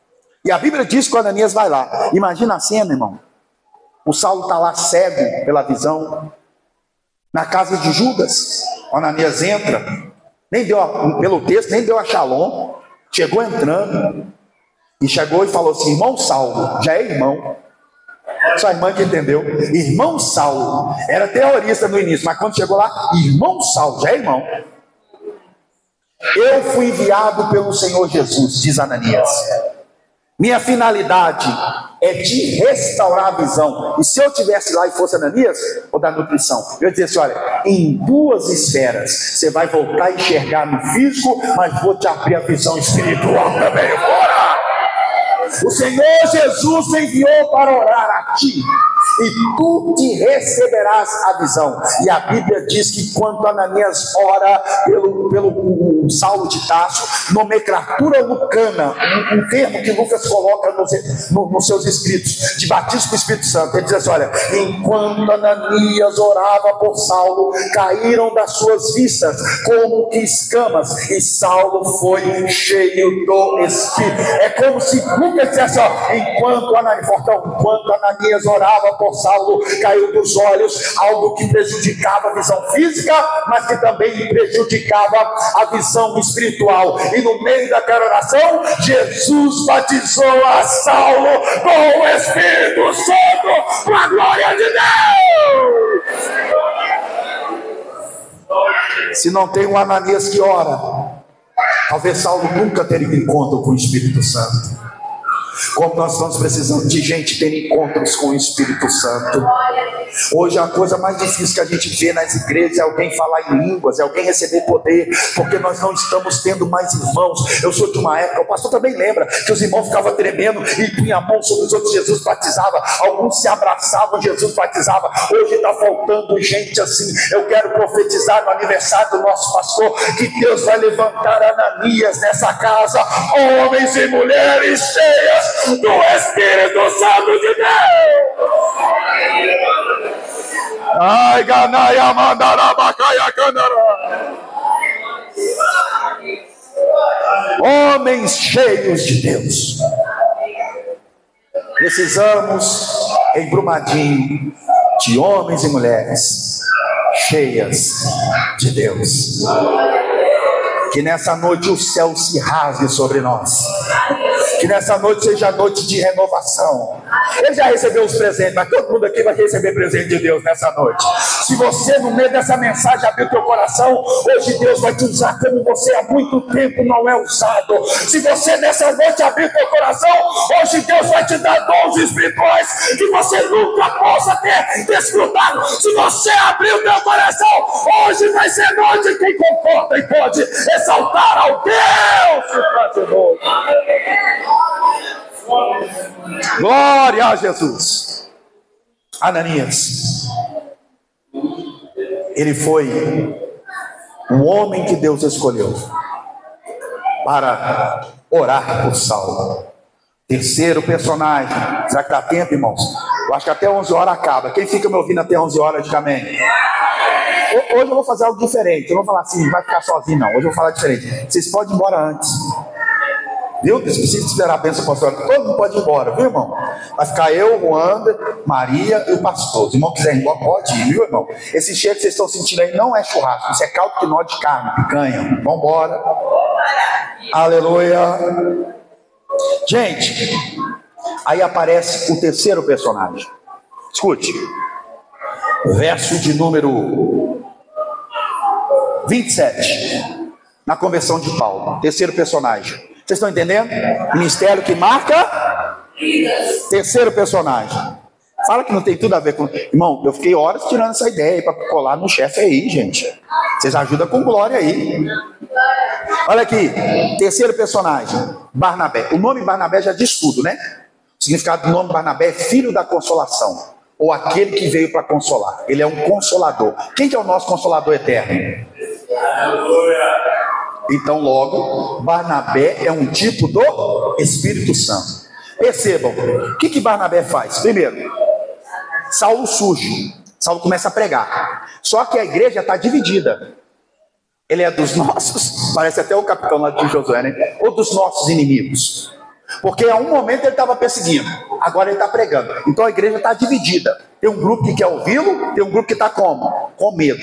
E a Bíblia diz que o Ananias vai lá. Imagina a cena, irmão. O Saulo está lá cego pela visão, na casa de Judas. O Ananias entra, nem deu pelo texto, nem deu a shalom. Chegou entrando e chegou e falou assim: irmão Saulo, já é irmão. Sua irmã que entendeu. Irmão Saulo, era terrorista no início, mas quando chegou lá, irmão Saulo, já é irmão. Eu fui enviado pelo Senhor Jesus, diz Ananias. Minha finalidade é de restaurar a visão. E se eu estivesse lá e fosse Ananias, ou da nutrição, eu ia dizer assim: olha, em 2 esferas, você vai voltar a enxergar no físico, mas vou te abrir a visão espiritual também. Bora! O Senhor Jesus me enviou para orar a ti, e tu te receberás a visão. E a Bíblia diz que quando Ananias ora pelo Saulo de Tarso, nomenclatura lucana, um termo que Lucas coloca nos seus escritos, de batismo com o Espírito Santo, ele diz assim: olha, enquanto Ananias orava por Saulo, caíram das suas vistas como que escamas, e Saulo foi cheio do Espírito. É como se Lucas dissesse: ó, enquanto Ananias orava por Saulo, caiu dos olhos algo que prejudicava a visão física, mas que também prejudicava a visão espiritual. E no meio daquela oração, Jesus batizou a Saulo com o Espírito Santo, para a glória de Deus. Se não tem um Ananias que ora, talvez Saulo nunca teria um encontro com o Espírito Santo. Como nós estamos precisando de gente ter encontros com o Espírito Santo. Hoje a coisa mais difícil que a gente vê nas igrejas é alguém falar em línguas, é alguém receber poder, porque nós não estamos tendo mais irmãos. Eu sou de uma época, o pastor também lembra, que os irmãos ficavam tremendo e punha a mão sobre os outros, Jesus batizava, alguns se abraçavam, Jesus batizava. Hoje está faltando gente assim. Eu quero profetizar no aniversário do nosso pastor, que Deus vai levantar Ananias nessa casa, homens e mulheres cheias do Espírito Santo de Deus. Ai, ganaia, mandara, bacaia, canara. Homens cheios de Deus. Precisamos, em Brumadinho, de homens e mulheres cheias de Deus. Que nessa noite o céu se rasgue sobre nós. Que nessa noite seja noite de renovação. Ele já recebeu os presentes, mas todo mundo aqui vai receber presente de Deus nessa noite. Se você no meio dessa mensagem abrir teu coração, hoje Deus vai te usar como você há muito tempo não é usado. Se você nessa noite abrir teu coração, hoje Deus vai te dar dons espirituais que você nunca possa ter desfrutado. Se você abrir o teu coração, hoje vai ser noite quem concorda e pode exaltar ao Deus que faz novo. Glória a Jesus. Ananias, ele foi um homem que Deus escolheu para orar por Saulo. Terceiro personagem. Será que dá tempo, irmãos? Eu acho que até 11 horas acaba. Quem fica me ouvindo até 11 horas, diga amém. Hoje eu vou fazer algo diferente. Eu não vou falar assim, vai ficar sozinho não. Hoje eu vou falar diferente. Vocês podem ir embora antes. Viu? Vocês precisam esperar a bênção apostólica. Todo mundo pode ir embora, viu, irmão? Vai ficar eu, Ruanda, Maria e o pastor. Se o irmão quiser ir embora, pode ir, viu, irmão? Esse cheiro que vocês estão sentindo aí não é churrasco. Isso é caldo quinó de carne, picanha. Vamos embora. Aleluia. Gente, aí aparece o terceiro personagem. Escute. Verso de número 27. Na conversão de Paulo. Terceiro personagem. Vocês estão entendendo? Ministério que marca terceiro personagem. Fala que não tem tudo a ver com... Irmão, eu fiquei horas tirando essa ideia para colar no chefe aí, gente. Vocês ajudam com glória aí. Olha aqui, terceiro personagem, Barnabé. O nome Barnabé já diz tudo, né? O significado do nome Barnabé é filho da consolação, ou aquele que veio para consolar. Ele é um consolador. Quem que é o nosso consolador eterno? Então logo, Barnabé é um tipo do Espírito Santo. Percebam, o que Barnabé faz? Primeiro, Saulo surge. Saulo começa a pregar. Só que a igreja está dividida. Ele é dos nossos, parece até o capitão lá de Josué, né? Ou dos nossos inimigos. Porque a um momento ele estava perseguindo, agora ele está pregando. Então a igreja está dividida. Tem um grupo que quer ouvi-lo, tem um grupo que está como? Com medo.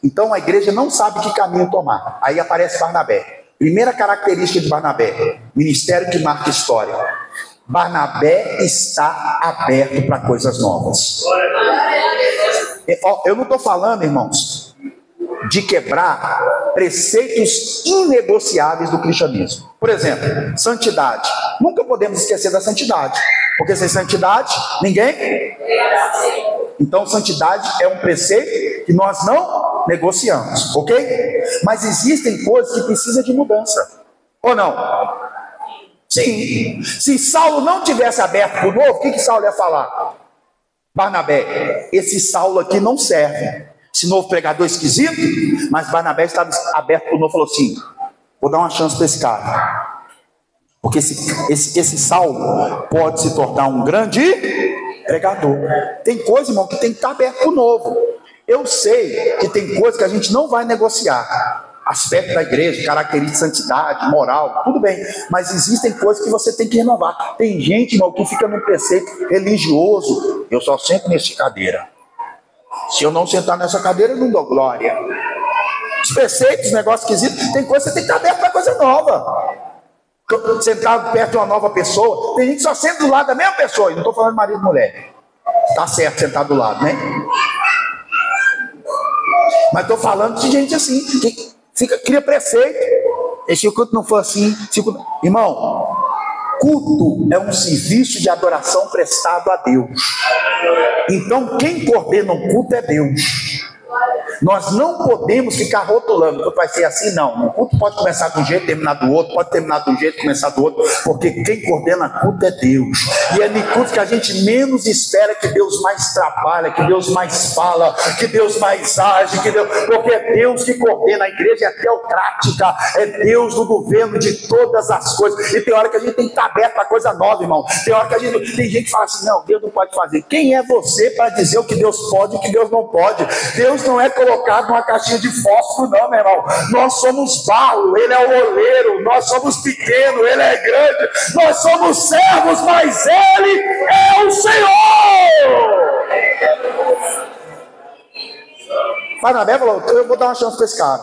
Então a igreja não sabe que caminho tomar. Aí aparece Barnabé. Primeira característica de Barnabé: ministério que marca história. Barnabé está aberto para coisas novas. Eu não estou falando, irmãos, de quebrar preceitos inegociáveis do cristianismo. Por exemplo, santidade. Nunca podemos esquecer da santidade, porque sem santidade ninguém. Então santidade é um preceito que nós não negociamos, ok? Mas existem coisas que precisam de mudança, ou não? Sim. Se Saulo não tivesse aberto para o novo, o que Saulo ia falar? Barnabé, esse Saulo aqui não serve. Esse novo pregador esquisito. Mas Barnabé estava aberto para o novo, falou assim: vou dar uma chance para esse cara, porque esse Saulo pode se tornar um grande pregador. Tem coisa, irmão, que tem que estar aberto para o novo. Eu sei que tem coisa que a gente não vai negociar. Aspecto da igreja, característica de santidade, moral, tudo bem. Mas existem coisas que você tem que renovar. Tem gente, irmão, que fica num preceito religioso. Eu só sento nessa cadeira. Se eu não sentar nessa cadeira, eu não dou glória. Os preceitos, negócios esquisitos. Tem coisa que você tem que estar aberto para coisa nova. Sentado perto de uma nova pessoa. Tem gente que só senta do lado da mesma pessoa. E não estou falando de marido e mulher. Tá certo sentar do lado, né? Mas estou falando de gente assim, que cria preceito. E se o culto não for assim, irmão, culto é um serviço de adoração prestado a Deus. Então quem coordena o culto é Deus. Nós não podemos ficar rotulando que vai ser assim, não. O culto pode começar de um jeito, terminar do outro, pode terminar de um jeito, começar do outro, porque quem coordena o culto é Deus. E é no culto que a gente menos espera que Deus mais trabalha, que Deus mais fala, que Deus mais age, porque é Deus que coordena. A igreja é teocrática, é Deus no governo de todas as coisas. E tem hora que a gente tem que estar aberto para coisa nova, irmão. Tem hora que tem gente que fala assim: não, Deus não pode fazer. Quem é você para dizer o que Deus pode e o que Deus não pode? Deus não é colocado numa caixinha de fósforo, não, meu irmão. Nós somos barro, Ele é o oleiro. Nós somos pequenos, Ele é grande. Nós somos servos, mas Ele é o Senhor. Barnabé falou: eu vou dar uma chance para esse cara,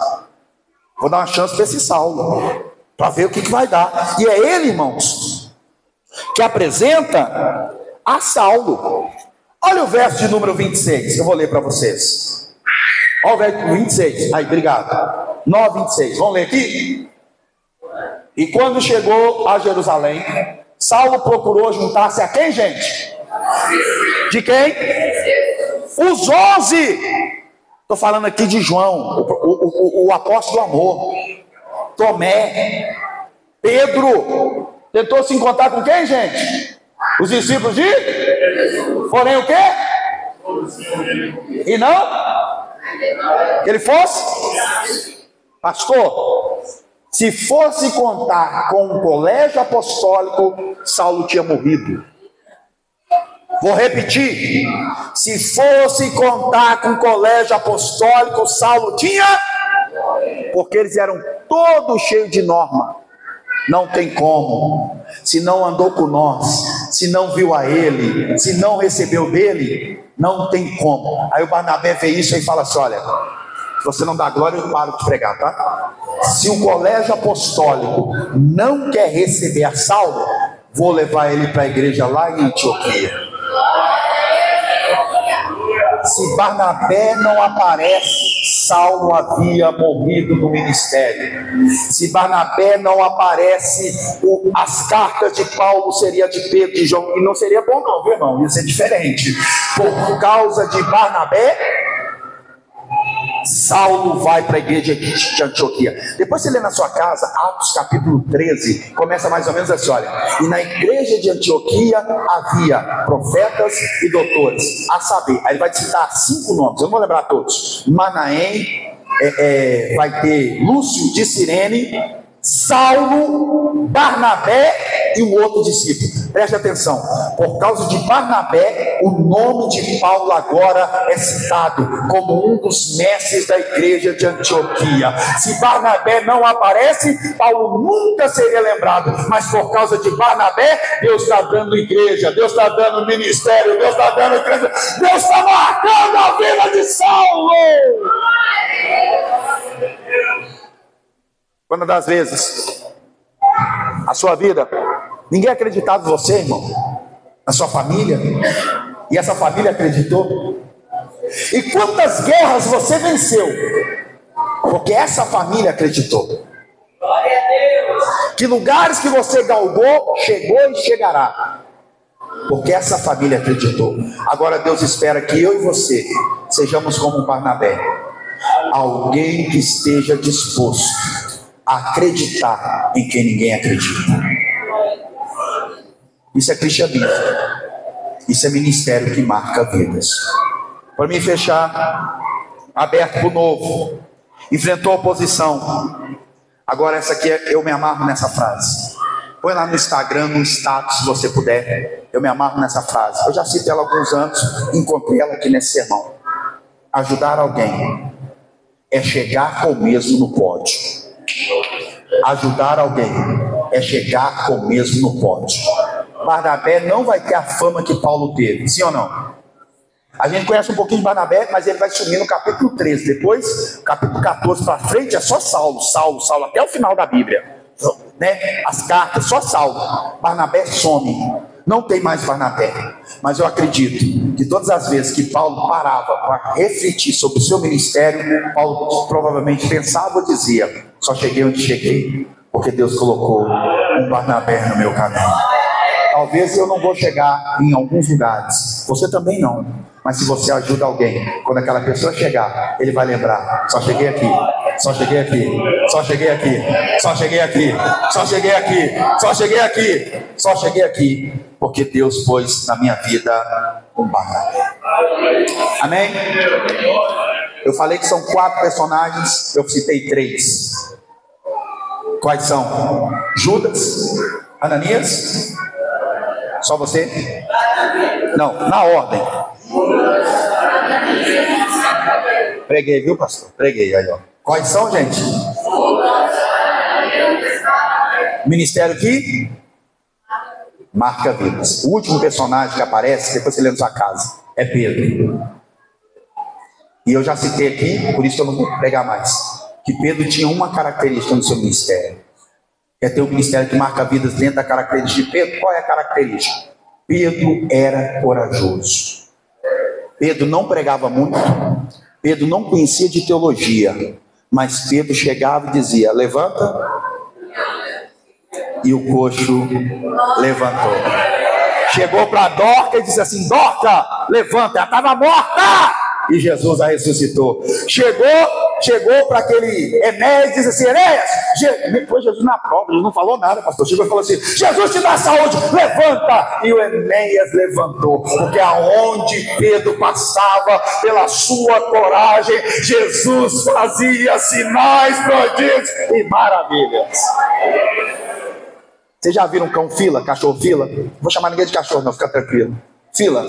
vou dar uma chance para esse Saulo, para ver o que vai dar. E é ele, irmãos, que apresenta a Saulo. Olha o verso de número 26, eu vou ler para vocês. Olha o verso 26, aí, obrigado. 9, 26, vamos ler aqui? E quando chegou a Jerusalém, Saulo procurou juntar-se a quem, gente? De quem? Os 11. Estou falando aqui de João, o apóstolo do amor. Tomé, Pedro. Tentou se encontrar com quem, gente? Os discípulos de? Porém o quê? E não? Que ele fosse? Pastor, se fosse contar com um colégio apostólico, Saulo tinha morrido. Vou repetir: se fosse contar com o colégio apostólico, Saulo tinha, porque eles eram todos cheios de norma. Não tem como. Se não andou com nós, se não viu a ele, se não recebeu dele, não tem como. Aí o Barnabé vê isso e fala assim: olha, se você não dá glória, eu paro de pregar, tá? Se o colégio apostólico não quer receber a Saulo, vou levar ele para a igreja lá em Antioquia. Se Barnabé não aparece, Saulo havia morrido no ministério. Se Barnabé não aparece, as cartas de Paulo seriam de Pedro, de João, e não seria bom não, viu, irmão? Ia ser diferente. Por causa de Barnabé, Saulo vai para a igreja de Antioquia. Depois você lê na sua casa, Atos capítulo 13, começa mais ou menos assim, olha: e na igreja de Antioquia havia profetas e doutores, a saber, aí ele vai citar 5 nomes, eu não vou lembrar todos: Manaém, vai ter Lúcio de Cirene, Saulo, Barnabé e um outro discípulo. Preste atenção: por causa de Barnabé, o nome de Paulo agora é citado como um dos mestres da igreja de Antioquia. Se Barnabé não aparece, Paulo nunca seria lembrado, mas por causa de Barnabé, Deus está dando igreja, Deus está dando ministério, Deus está dando igreja, Deus está marcando a vida de Saulo. Quantas das vezes a sua vida, ninguém acreditava em você, irmão, na sua família, e essa família acreditou? E quantas guerras você venceu, porque essa família acreditou? Que lugares que você galgou, chegou e chegará, porque essa família acreditou. Agora Deus espera que eu e você sejamos como um Barnabé, alguém que esteja disposto a acreditar em quem ninguém acredita. Isso é cristianismo. Isso é ministério que marca vidas. Para mim fechar, aberto para o novo, enfrentou oposição. Agora essa aqui, eu me amarro nessa frase. Põe lá no Instagram, no status, se você puder. Eu me amarro nessa frase. Eu já citei ela há alguns anos, encontrei ela aqui nesse sermão. Ajudar alguém é chegar com o mesmo no pódio. Ajudar alguém é chegar com o mesmo no pódio. Barnabé não vai ter a fama que Paulo teve, sim ou não? A gente conhece um pouquinho de Barnabé, mas ele vai sumir no capítulo 13. Depois, capítulo 14 para frente, é só Saulo, até o final da Bíblia, né? As cartas, só Saulo. Barnabé some, não tem mais Barnabé. Mas eu acredito que todas as vezes que Paulo parava para refletir sobre o seu ministério, Paulo provavelmente pensava ou dizia: só cheguei onde cheguei porque Deus colocou um Barnabé no meu caminho. Talvez eu não vou chegar em alguns lugares, você também não, mas se você ajuda alguém, quando aquela pessoa chegar, ele vai lembrar: só cheguei aqui, só cheguei aqui, só cheguei aqui, só cheguei aqui, só cheguei aqui, só cheguei aqui, só cheguei aqui, porque Deus pôs na minha vida um Barnabé. Amém? Eu falei que são 4 personagens, eu citei 3. Quais são? Judas, Ananias. Só você? Não, na ordem. Preguei, viu, pastor? Preguei aí, ó. Quais são, gente? Ministério que marca vidas. O último personagem que aparece, depois você lê na sua casa, é Pedro. E eu já citei aqui, por isso que eu não vou pregar mais, que Pedro tinha uma característica no seu ministério. Quer ter um ministério que marca vidas dentro da característica de Pedro? Qual é a característica? Pedro era corajoso. Pedro não pregava muito, Pedro não conhecia de teologia, mas Pedro chegava e dizia: levanta, e o coxo levantou. Chegou para Dorca e disse assim: Dorca, levanta, ela estava morta, e Jesus a ressuscitou. Chegou para aquele Enéas e disse assim: Enéas, depois Jesus na prova, Jesus não falou nada, pastor. Chegou e falou assim: Jesus te dá saúde, levanta. E o Enéas levantou, porque aonde Pedro passava, pela sua coragem, Jesus fazia sinais, prodígios e maravilhas. Vocês já viram cão fila, cachorro fila? Não vou chamar ninguém de cachorro, não, fica tranquilo. Fila,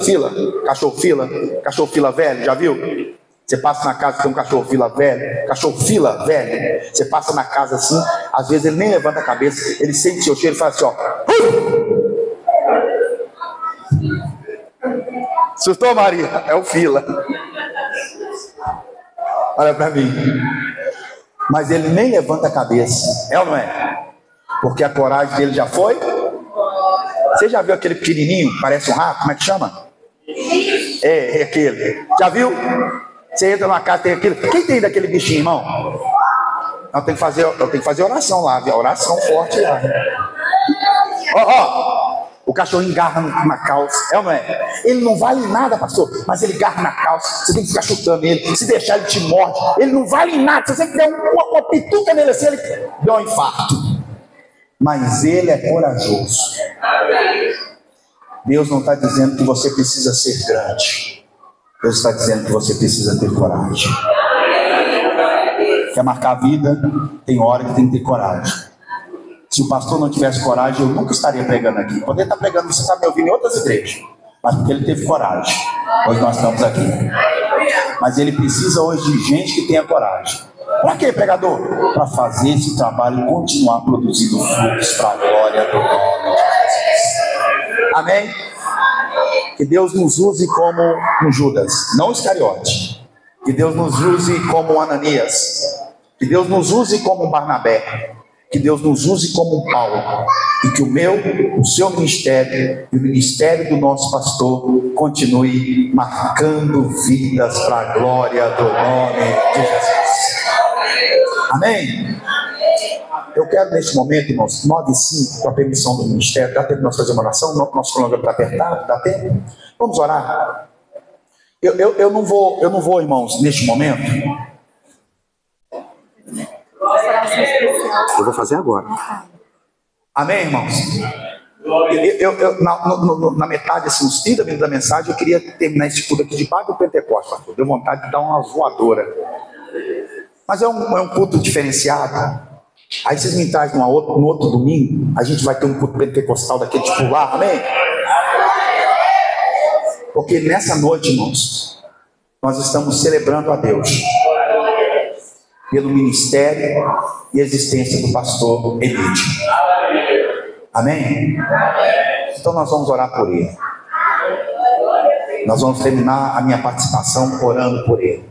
cachorro fila velho, já viu? Você passa na casa, tem um cachorro fila velho, você passa na casa assim, às vezes ele nem levanta a cabeça, ele sente seu cheiro e faz assim, ó. Assustou, Maria? É o fila. Olha para mim. Mas ele nem levanta a cabeça, é ou não é? Porque a coragem dele já foi. Você já viu aquele pequenininho, parece um rato, como é que chama? É aquele. Já viu? Você entra numa casa, tem aquele. Quem tem daquele bichinho, irmão? Eu tenho que fazer oração lá, oração forte lá. O cachorrinho garra na calça, é ou não é? Ele não vale nada, pastor, mas ele garra na calça, você tem que ficar chutando ele. Se deixar, ele te morde. Ele não vale nada, se você der uma pituca nele assim, ele dá um infarto. Mas ele é corajoso. Deus não está dizendo que você precisa ser grande. Deus está dizendo que você precisa ter coragem. Quer marcar a vida? Tem hora que tem que ter coragem. Se o pastor não tivesse coragem, eu nunca estaria pregando aqui. Poderia estar pregando, você está me ouvindo em outras igrejas, mas porque ele teve coragem, hoje nós estamos aqui. Mas ele precisa hoje de gente que tenha coragem. Para quê, pregador? Para fazer esse trabalho e continuar produzindo frutos para a glória do nome de Jesus. Amém? Que Deus nos use como um Judas, não Iscariote. Que Deus nos use como um Ananias. Que Deus nos use como um Barnabé. Que Deus nos use como um Paulo. E que o seu ministério e o ministério do nosso pastor continue marcando vidas para a glória do nome de Jesus. Amém? Eu quero neste momento, irmãos, 9h05, com a permissão do ministério. Dá tempo de nós fazer uma oração? Nosso cronograma está apertado? Dá tempo? Vamos orar. Eu não vou, irmãos, neste momento. Eu vou fazer agora. Amém, irmãos? Na metade, assim, uns 30 minutos da mensagem, eu queria terminar esse culto aqui de Pátio do Pentecostes, pastor. Deu vontade de dar uma voadora. Mas é um culto diferenciado. Aí vocês me trazem no outro domingo, a gente vai ter um culto pentecostal daquele de pular, amém? Porque nessa noite, irmãos, nós estamos celebrando a Deus pelo ministério e existência do pastor Emílio. Amém? Então nós vamos orar por ele. Nós vamos terminar a minha participação orando por ele.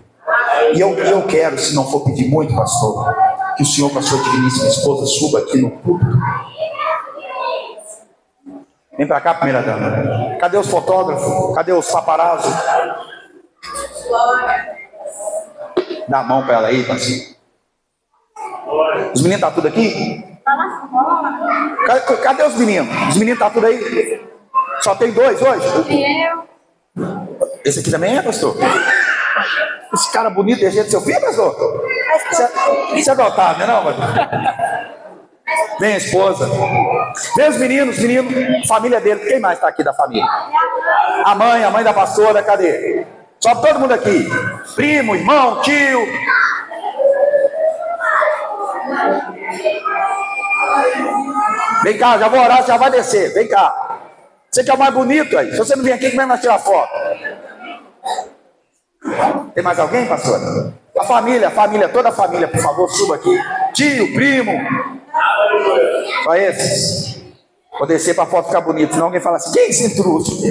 E eu quero, se não for pedir muito, pastor, que o senhor, pastor digníssima esposa, suba aqui no púlpito. Vem para cá, primeira dama. Cadê os fotógrafos? Cadê os paparazzi? Dá a mão para ela aí, pastor. Os meninos estão tudo aqui? Cadê os meninos? Os meninos estão tudo aí? Só tem 2 hoje? Esse aqui também é, pastor? Esse cara bonito desse jeito, seu filho, pastor? Você é adotado, não é não, pastor? Vem a esposa. Vem os meninos, família dele. Quem mais está aqui da família? A mãe da pastora, cadê? Só todo mundo aqui. Primo, irmão, tio. Vem cá, já vou orar, já vai descer. Vem cá. Você que é o mais bonito aí. Se você não vir aqui, como é que nós tirar foto? Tem mais alguém, pastor? A família, toda a família, por favor, suba aqui. Tio, primo. Só esses. Vou descer para a foto ficar bonita, senão alguém fala assim: quem é esse intruso?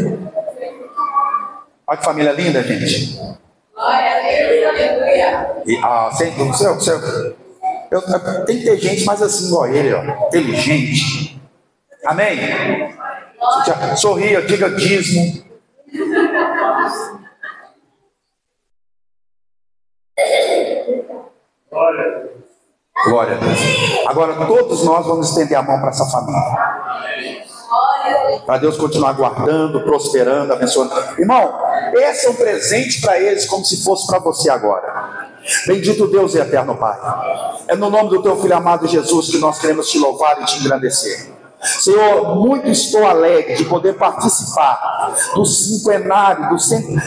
Olha que família linda, gente. E, tem que ter gente mais assim igual ele, ó, inteligente. Amém? Sorria, diga dízimo. Glória a Deus. Agora todos nós vamos estender a mão para essa família, para Deus continuar guardando, prosperando, abençoando. Irmão, esse é um presente para eles, como se fosse para você agora. Bendito Deus e eterno Pai, é no nome do teu Filho amado Jesus que nós queremos te louvar e te engrandecer. Senhor, muito estou alegre de poder participar do cinquenário,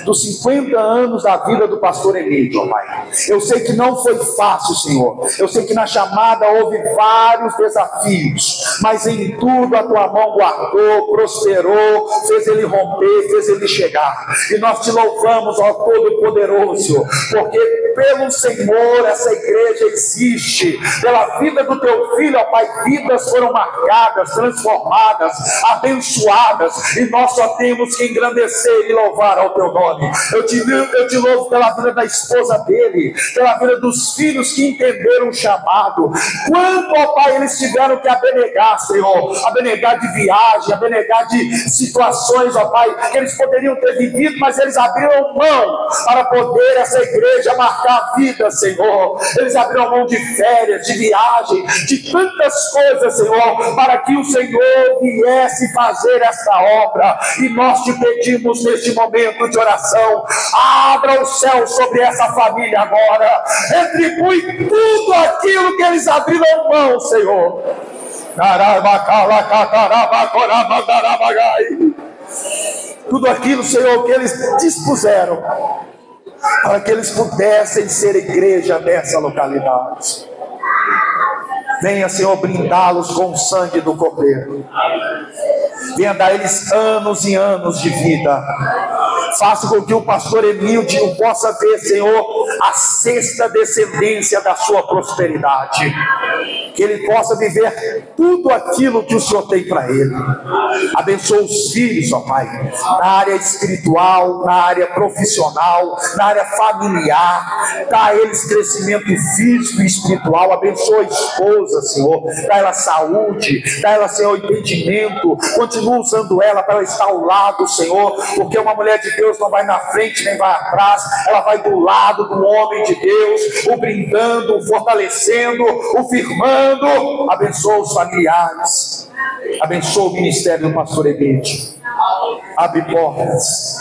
dos 50 anos da vida do pastor Emílio, ó Pai. Eu sei que não foi fácil, Senhor. Eu sei que na chamada houve vários desafios, mas em tudo a tua mão guardou, prosperou, fez ele romper, fez ele chegar. E nós te louvamos, ó Todo-Poderoso, porque pelo Senhor essa igreja existe. Pela vida do teu filho, ó Pai, vidas foram marcadas, transformadas, abençoadas, e nós só temos que engrandecer e louvar ao teu nome. Eu te louvo pela vida da esposa dele, pela vida dos filhos que entenderam o chamado. Quanto, ó Pai, eles tiveram que abnegar, Senhor, abnegar de viagem, abnegar de situações, ó Pai, que eles poderiam ter vivido, mas eles abriram mão para poder essa igreja marcar a vida, Senhor. Eles abriram mão de férias, de viagem, de tantas coisas, Senhor, para que o Senhor viesse fazer esta obra. E nós te pedimos neste momento de oração, abra o céu sobre essa família agora, retribui tudo aquilo que eles abriram mão, Senhor. Tudo aquilo, Senhor, que eles dispuseram para que eles pudessem ser igreja dessa localidade. Venha, Senhor, brindá-los com o sangue do Cordeiro. Venha dar a eles anos e anos de vida. Faça com que o pastor Emílio possa ver, Senhor, a sexta descendência da sua prosperidade. Que ele possa viver tudo aquilo que o Senhor tem para ele. Abençoa os filhos, ó Pai, na área espiritual, na área profissional, na área familiar. Dá a eles crescimento físico e espiritual. Abençoa a esposa, Senhor. Dá ela saúde, dá ela, Senhor, entendimento. Continua usando ela para ela estar ao lado, Senhor, porque uma mulher de Deus não vai na frente nem vai atrás, ela vai do lado do homem de Deus, o brindando, o fortalecendo, o firmando. Abençoa os familiares, abençoa o ministério do pastor Emílio. Abre portas,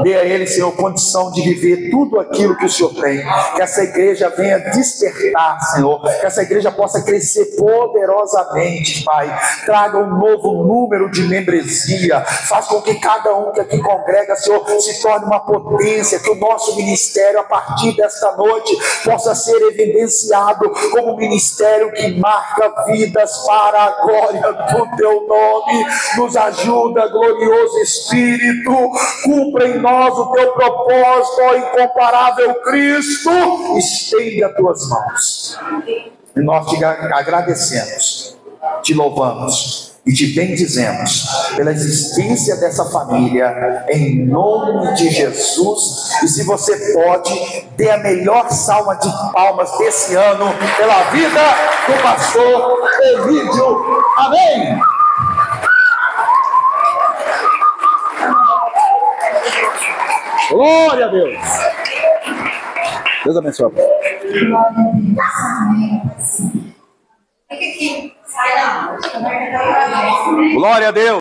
dê a ele, Senhor, condição de viver tudo aquilo que o Senhor tem. Que essa igreja venha despertar, Senhor, que essa igreja possa crescer poderosamente, Pai. Traga um novo número de membresia, faz com que cada um que aqui congrega, Senhor, se torne uma potência. Que o nosso ministério, a partir desta noite, possa ser evidenciado como um ministério que marca vidas para a glória do teu nome. Nos ajuda, glorioso Espírito, cumpra em nós o teu propósito, ó incomparável Cristo. Estende as tuas mãos e nós te agradecemos, te louvamos e te bendizemos pela existência dessa família, em nome de Jesus. E se você pode, dê a melhor salva de palmas desse ano pela vida do pastor Emílio. Amém. Glória a Deus. Deus abençoe. Glória a Deus.